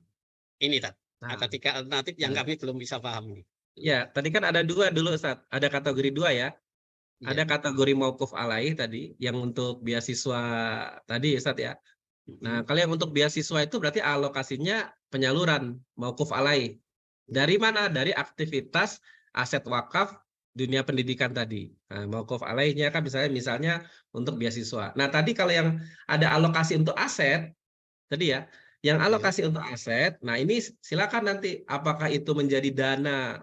Ini, Tad. Ada Nah, 3 alternatif yang nah, kami belum bisa paham. ya tadi kan ada dua dulu Ustadz. Ada kategori dua ya. Iya. Ada kategori mauquf alaih tadi yang untuk beasiswa tadi Ustadz ya. Nah, kalau yang untuk beasiswa itu berarti alokasinya penyaluran mauquf alaih. Dari mana? Dari aktivitas aset wakaf dunia pendidikan tadi. Nah, mauquf alaihnya kan misalnya untuk beasiswa. Nah, tadi kalau yang ada alokasi untuk aset tadi ya, yang Ya. alokasi untuk aset, nah ini silakan nanti apakah itu menjadi dana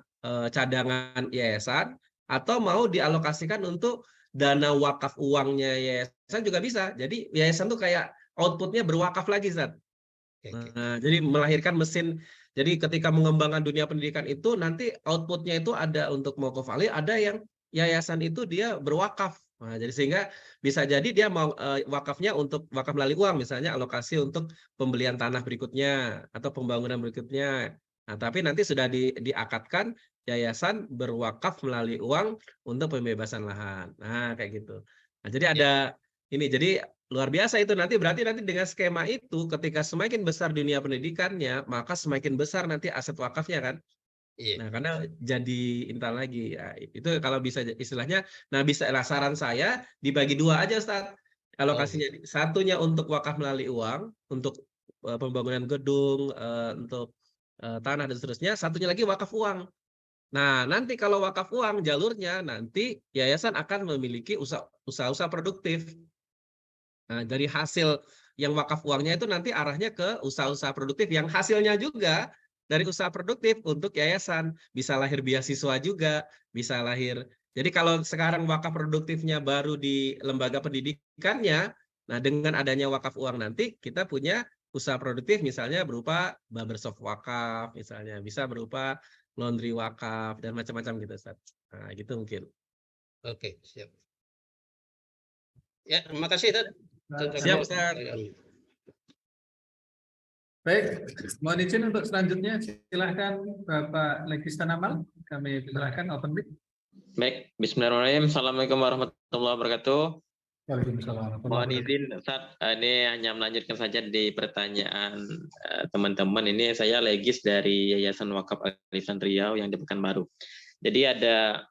cadangan yayasan atau mau dialokasikan untuk dana wakaf uangnya yayasan juga bisa. Jadi yayasan tuh kayak outputnya berwakaf lagi, Zat. Oke. Nah, jadi melahirkan mesin. Jadi ketika mengembangkan dunia pendidikan itu nanti outputnya itu ada untuk mauquf alaih, ada yang yayasan itu dia berwakaf. Nah, jadi sehingga bisa jadi dia mau wakafnya untuk wakaf melalui uang, misalnya alokasi untuk pembelian tanah berikutnya atau pembangunan berikutnya. Nah, tapi nanti sudah diakatkan yayasan berwakaf melalui uang untuk pembebasan lahan. Nah, kayak gitu. Nah, jadi Ya. ada ini. Jadi luar biasa itu berarti nanti dengan skema itu ketika semakin besar dunia pendidikannya, maka semakin besar nanti aset wakafnya kan. Iya. Nah, karena jadi intan lagi. Ya, itu kalau bisa istilahnya, nah bisa saran saya dibagi dua aja Ustaz. Oh, Alokasinya satunya untuk wakaf melalui uang, untuk pembangunan gedung, untuk tanah dan seterusnya, satunya lagi wakaf uang. Nah, nanti kalau wakaf uang jalurnya nanti yayasan akan memiliki usaha-usaha produktif. Nah, dari hasil yang wakaf uangnya itu nanti arahnya ke usaha-usaha produktif yang hasilnya juga dari usaha produktif untuk yayasan. Bisa lahir beasiswa juga, bisa lahir. Jadi kalau sekarang wakaf produktifnya baru di lembaga pendidikannya, nah dengan adanya wakaf uang nanti kita punya usaha produktif misalnya berupa barbershop wakaf, misalnya bisa berupa laundry wakaf dan macam-macam gitu, Ustaz. Nah, gitu mungkin. oke, siap. Ya, terima kasih, Tad. Siap, Ustaz. Baik, mohon izin untuk selanjutnya silahkan Bapak Legis Tanamal, kami persilahkan open mic. Baik, Bismillahirrahmanirrahim. Assalamualaikum warahmatullahi wabarakatuh. Waalaikumsalam. Mohon izin, Ustaz, ini hanya melanjutkan saja di pertanyaan teman-teman. Ini saya Legis dari Yayasan Wakaf Alifan Riau yang di Pekanbaru. Jadi ada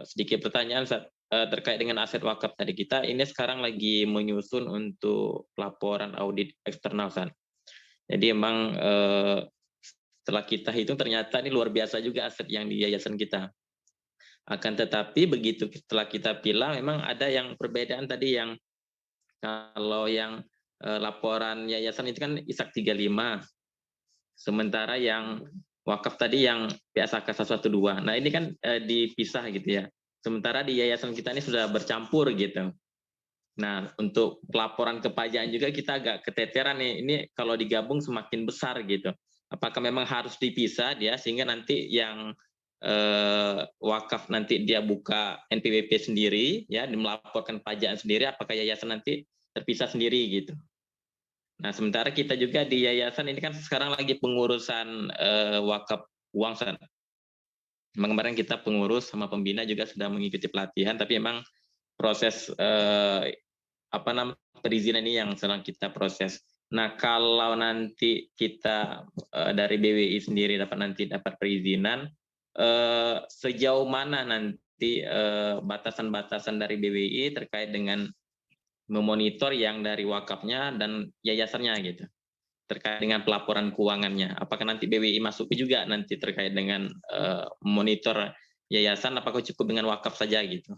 sedikit pertanyaan, Ustaz, terkait dengan aset wakaf tadi kita. Ini sekarang lagi menyusun untuk laporan audit eksternal, Ustaz. Jadi emang setelah kita hitung ternyata ini luar biasa juga aset yang di yayasan kita. Akan tetapi begitu setelah kita pilah memang ada yang perbedaan tadi, yang kalau yang laporan yayasan itu kan ISAK 35, sementara yang wakaf tadi yang PSAK 112. Nah ini kan dipisah gitu ya. Sementara di yayasan kita ini sudah bercampur gitu. Nah untuk laporan kepajakan juga kita agak keteteran nih. Ini kalau digabung semakin besar gitu. Apakah memang harus dipisah dia sehingga nanti yang wakaf nanti dia buka NPWP sendiri ya, melaporkan pajakan sendiri, apakah yayasan nanti terpisah sendiri gitu. Nah, sementara kita juga di yayasan ini kan sekarang lagi pengurusan wakaf uang. Kemarin kita pengurus sama pembina juga sudah mengikuti pelatihan, tapi memang proses perizinan ini yang sedang kita proses. Nah, kalau nanti kita dari BWI sendiri dapat perizinan, sejauh mana nanti batasan-batasan dari BWI terkait dengan memonitor yang dari wakafnya dan yayasannya gitu, terkait dengan pelaporan keuangannya. Apakah nanti BWI masuk juga nanti terkait dengan monitor yayasan, apakah cukup dengan wakaf saja gitu.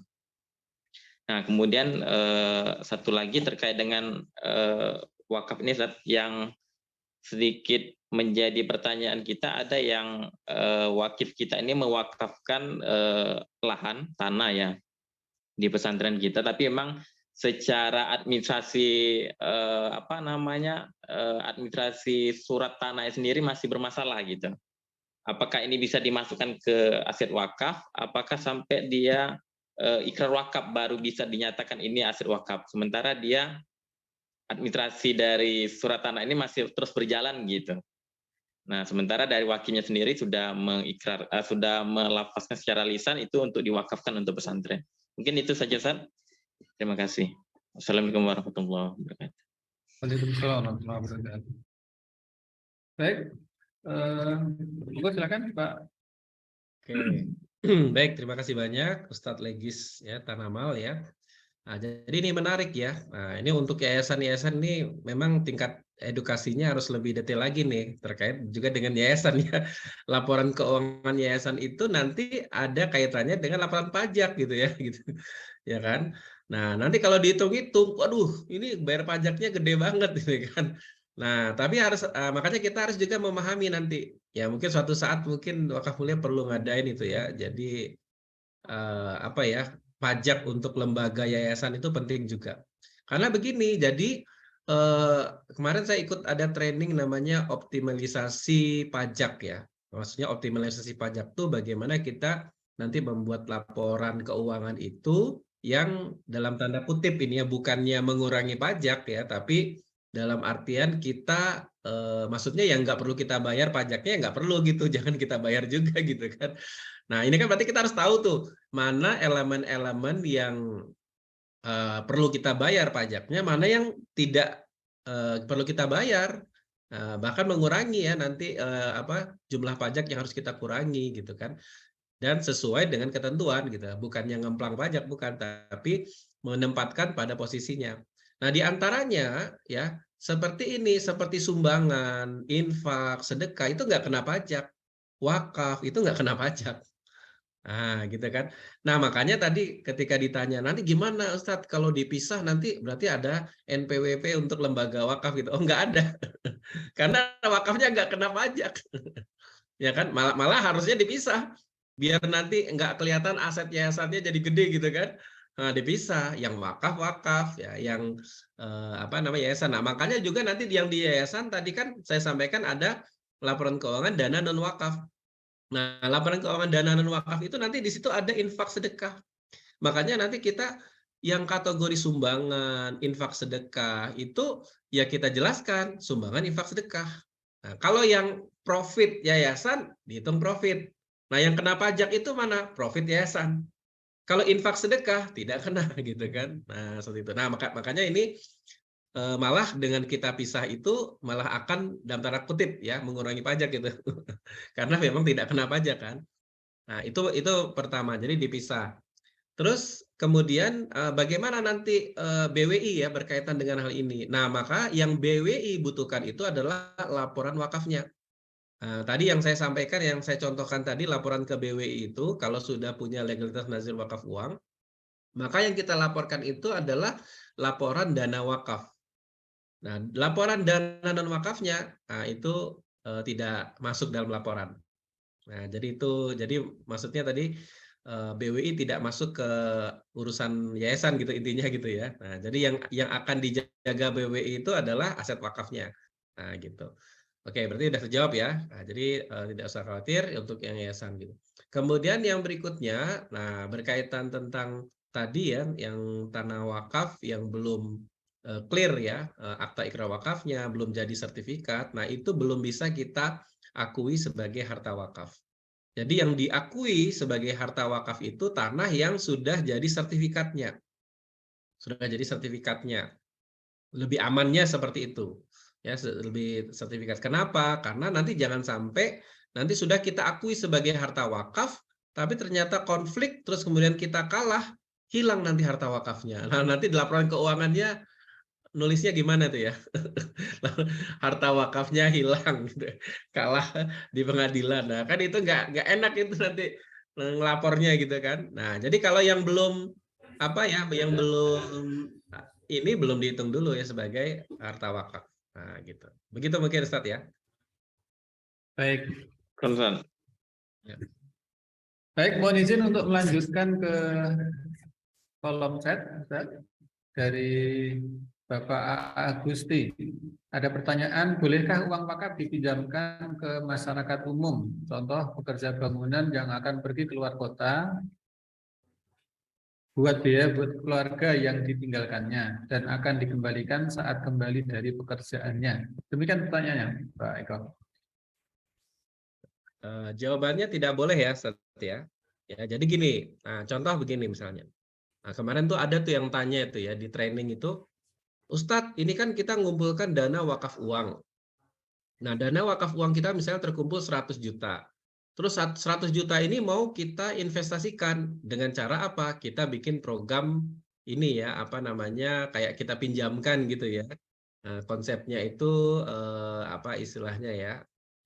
Nah, kemudian satu lagi terkait dengan wakaf ini yang sedikit menjadi pertanyaan kita, ada yang wakif kita ini mewakafkan lahan tanah ya di pesantren kita, tapi memang secara administrasi administrasi surat tanah sendiri masih bermasalah gitu. Apakah ini bisa dimasukkan ke aset wakaf? Apakah sampai dia ikrar wakaf baru bisa dinyatakan ini aset wakaf? Sementara dia administrasi dari surat tanah ini masih terus berjalan gitu. Nah, sementara dari wakilnya sendiri sudah sudah melafazkan secara lisan itu untuk diwakafkan untuk pesantren. Mungkin itu saja, Ustaz. Terima kasih. Wassalamualaikum warahmatullahi wabarakatuh. Waalaikumsalam warahmatullahi wabarakatuh. Baik, silakan Pak. Oke. Baik, terima kasih banyak Ustadz Legis ya Tanamal ya. Nah, jadi ini menarik ya. Nah, ini untuk yayasan-yayasan ini memang tingkat edukasinya harus lebih detail lagi nih terkait juga dengan yayasan ya. Laporan keuangan yayasan itu nanti ada kaitannya dengan laporan pajak gitu ya, gitu. Ya kan? Nah, nanti kalau dihitung-hitung, waduh, ini bayar pajaknya gede banget gitu kan. Nah, tapi makanya kita harus juga memahami nanti ya, mungkin suatu saat mungkin wakaf mulia perlu ngadain itu ya. Jadi pajak untuk lembaga yayasan itu penting juga. Karena begini, jadi kemarin saya ikut ada training namanya optimalisasi pajak ya. Maksudnya optimalisasi pajak itu bagaimana kita nanti membuat laporan keuangan itu yang dalam tanda kutip ini ya, bukannya mengurangi pajak ya, tapi dalam artian kita maksudnya yang nggak perlu kita bayar pajaknya nggak perlu gitu, jangan kita bayar juga gitu kan. Nah, ini kan berarti kita harus tahu tuh mana elemen-elemen yang perlu kita bayar pajaknya, mana yang tidak perlu kita bayar, bahkan mengurangi ya nanti jumlah pajak yang harus kita kurangi gitu kan, dan sesuai dengan ketentuan gitu, bukannya ngemplang pajak bukan, tapi menempatkan pada posisinya. Nah, diantaranya ya seperti ini, seperti sumbangan, infak, sedekah itu nggak kena pajak, wakaf itu nggak kena pajak. Nah, gitu kan. Nah, makanya tadi ketika ditanya, nanti gimana Ustadz kalau dipisah nanti berarti ada NPWP untuk lembaga wakaf gitu. Oh, nggak ada. Karena wakafnya nggak kena pajak. Ya kan, malah harusnya dipisah. Biar nanti nggak kelihatan aset yayasannya jadi gede gitu kan. Nah, dipisah, yang wakaf ya, yang yayasan. Nah, makanya juga nanti yang di yayasan tadi kan saya sampaikan ada laporan keuangan dana non wakaf. Nah, laporan keuangan dana non wakaf itu nanti di situ ada infak sedekah. Makanya nanti kita yang kategori sumbangan, infak sedekah itu ya kita jelaskan sumbangan, infak sedekah. Nah, kalau yang profit yayasan dihitung profit. Nah, yang kena pajak itu mana? Profit yayasan. Kalau infak sedekah tidak kena gitu kan. Nah, seperti itu. Nah, makanya ini malah dengan kita pisah itu malah akan dalam tanda kutip ya mengurangi pajak gitu. Karena memang tidak kena pajak kan. Nah, itu pertama. Jadi dipisah. Terus kemudian bagaimana nanti BWI ya berkaitan dengan hal ini. Nah, maka yang BWI butuhkan itu adalah laporan wakafnya. Nah, tadi yang saya sampaikan, yang saya contohkan tadi laporan ke BWI itu kalau sudah punya legalitas nazir wakaf uang, maka yang kita laporkan itu adalah laporan dana wakaf. Nah, laporan dana non wakafnya itu tidak masuk dalam laporan. Nah, jadi maksudnya tadi BWI tidak masuk ke urusan yayasan gitu intinya gitu ya. Nah, jadi yang akan dijaga BWI itu adalah aset wakafnya. Nah, gitu. Oke, berarti sudah terjawab ya. Nah, jadi tidak usah khawatir untuk yang yayasan gitu. Kemudian yang berikutnya, nah berkaitan tentang tadi ya, yang tanah wakaf yang belum clear ya, akta ikrar wakafnya, belum jadi sertifikat, nah itu belum bisa kita akui sebagai harta wakaf. Jadi yang diakui sebagai harta wakaf itu tanah yang sudah jadi sertifikatnya. Sudah jadi sertifikatnya. Lebih amannya seperti itu. Ya, lebih sertifikat. Kenapa? Karena nanti jangan sampai nanti sudah kita akui sebagai harta wakaf, tapi ternyata konflik, terus kemudian kita kalah, hilang nanti harta wakafnya. Nah, nanti di laporan keuangannya nulisnya gimana tuh ya? Harta wakafnya hilang, gitu. Kalah di pengadilan. Nah, kan itu nggak enak itu nanti ngelapornya gitu kan. Nah, jadi kalau yang belum apa ya, yang belum ini belum dihitung dulu ya sebagai harta wakaf. Nah, gitu. Begitu mungkin Ustadz ya. Baik, Concern. baik, mohon izin untuk melanjutkan ke kolom chat, Ustaz, dari Bapak Agusti. Ada pertanyaan, bolehkah uang wakaf dipinjamkan ke masyarakat umum? Contoh pekerja bangunan yang akan pergi keluar kota, buat biaya buat keluarga yang ditinggalkannya dan akan dikembalikan saat kembali dari pekerjaannya. Demikian pertanyaannya, Pak Eko. Jawabannya tidak boleh ya, Ustadz ya. Ya, jadi gini. Nah, contoh begini misalnya. Nah, kemarin tuh ada tuh yang tanya itu ya di training itu, Ustadz, ini kan kita ngumpulkan dana wakaf uang. Nah, dana wakaf uang kita misalnya terkumpul 100 juta. Terus 100 juta ini mau kita investasikan dengan cara apa? Kita bikin program ini ya, apa namanya, kayak kita pinjamkan gitu ya. Nah, konsepnya itu apa istilahnya ya?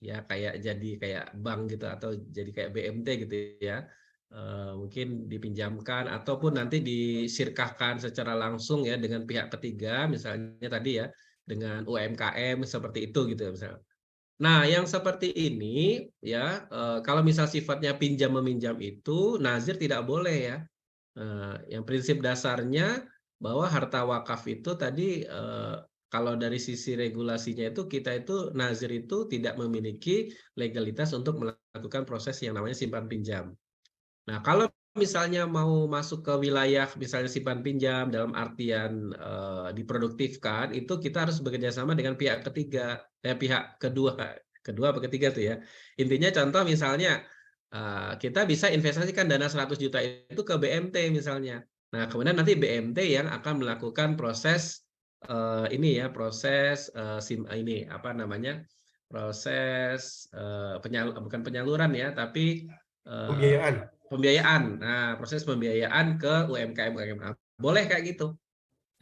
Ya kayak jadi kayak bank gitu atau jadi kayak BMT gitu ya. Mungkin dipinjamkan ataupun nanti disirkahkan secara langsung ya dengan pihak ketiga, misalnya tadi ya dengan UMKM seperti itu gitu ya misalnya. Nah, yang seperti ini ya kalau misal sifatnya pinjam meminjam itu nazir tidak boleh ya. Yang prinsip dasarnya bahwa harta wakaf itu tadi kalau dari sisi regulasinya itu kita itu nazir itu tidak memiliki legalitas untuk melakukan proses yang namanya simpan pinjam. Nah, kalau misalnya mau masuk ke wilayah misalnya simpan pinjam dalam artian diproduktifkan, itu kita harus bekerja sama dengan pihak ketiga, pihak kedua apa ketiga tuh ya. Intinya contoh misalnya kita bisa investasikan dana 100 juta itu ke BMT misalnya. Nah, kemudian nanti BMT yang akan melakukan proses ini ya, proses ini apa namanya? Proses bukan penyaluran ya, tapi pembiayaan. Nah, proses pembiayaan ke UMKM. Boleh kayak gitu.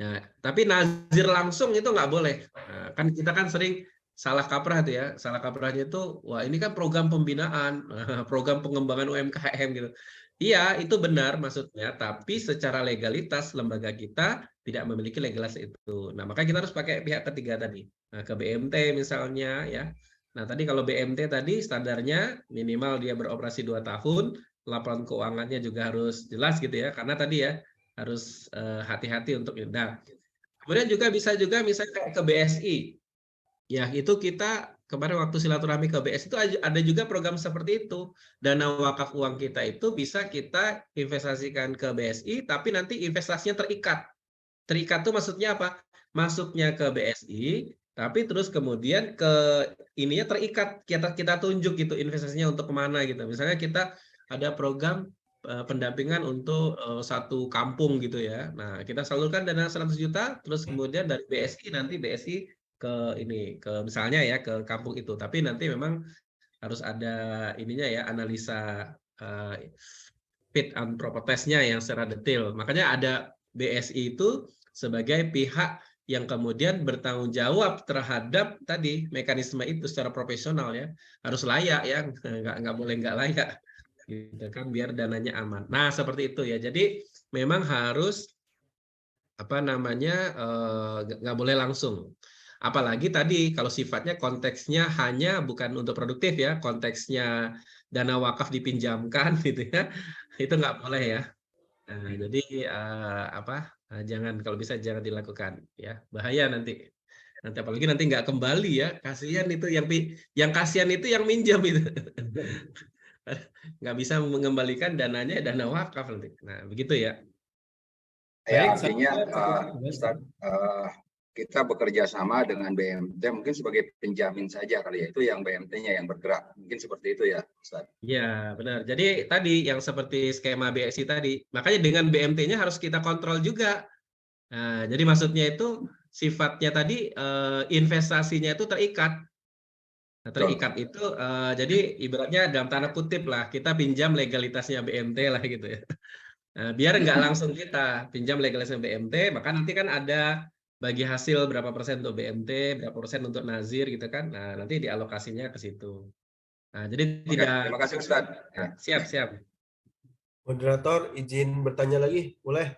Nah, tapi nazir langsung itu nggak boleh. Nah, kan kita kan sering salah kaprah tuh ya. Salah kaprahnya itu, wah ini kan program pembinaan, program pengembangan UMKM gitu. Iya, itu benar maksudnya, tapi secara legalitas lembaga kita tidak memiliki legalitas itu. Nah, maka kita harus pakai pihak ketiga tadi. Nah, ke BMT misalnya ya. Nah, tadi kalau BMT tadi standarnya minimal dia beroperasi 2 tahun, laporan keuangannya juga harus jelas gitu ya. Karena tadi ya harus hati-hati untuk itu. Nah, kemudian juga bisa juga misalnya ke BSI. Ya, itu kita kemarin waktu silaturahmi ke BSI itu ada juga program seperti itu. Dana wakaf uang kita itu bisa kita investasikan ke BSI, tapi nanti investasinya terikat. Terikat itu maksudnya apa? Masuknya ke BSI, tapi terus kemudian ke ininya terikat. Kita tunjuk gitu investasinya untuk kemana gitu. Misalnya kita ada program pendampingan untuk satu kampung gitu ya. Nah, kita salurkan dana 100 juta, terus kemudian dari BSI nanti BSI ke ini ke misalnya ya ke kampung itu. Tapi nanti memang harus ada ininya ya analisa fit and proper test-nya yang secara detail. Makanya ada BSI itu sebagai pihak yang kemudian bertanggung jawab terhadap tadi mekanisme itu secara profesional ya, harus layak ya, nggak boleh nggak layak gitu kan, biar dananya aman. Nah seperti itu ya, jadi memang harus apa namanya nggak boleh langsung. Apalagi tadi kalau sifatnya konteksnya hanya bukan untuk produktif ya, konteksnya dana wakaf dipinjamkan gitu ya, itu nggak boleh ya. Nah, jadi jangan kalau bisa jangan dilakukan ya, bahaya nanti. Nanti apalagi nanti nggak kembali ya, kasihan itu yang kasihan itu yang minjam itu. Nggak bisa mengembalikan dananya dana wakaf nanti. Nah, begitu ya. Ya, Baik, artinya saya Ustaz, kita bekerja sama dengan BMT mungkin sebagai penjamin saja kali ya, itu yang BMT-nya yang bergerak, mungkin seperti itu ya Ustaz. Ya, benar. Jadi tadi yang seperti skema BSI tadi, makanya dengan BMT-nya harus kita kontrol juga. Nah, jadi maksudnya itu sifatnya tadi investasinya itu terikat. Nah, terikat itu jadi ibaratnya dalam tanda kutip lah, kita pinjam legalitasnya BMT lah gitu ya. Nah, biar nggak langsung kita pinjam legalitasnya BMT, maka nanti kan ada bagi hasil berapa persen untuk BMT, berapa persen untuk Nazir gitu kan. Nah, nanti dialokasinya ke situ. Nah, jadi Oke, tidak terima kasih Ustaz. Ya. siap. Moderator izin bertanya lagi, boleh?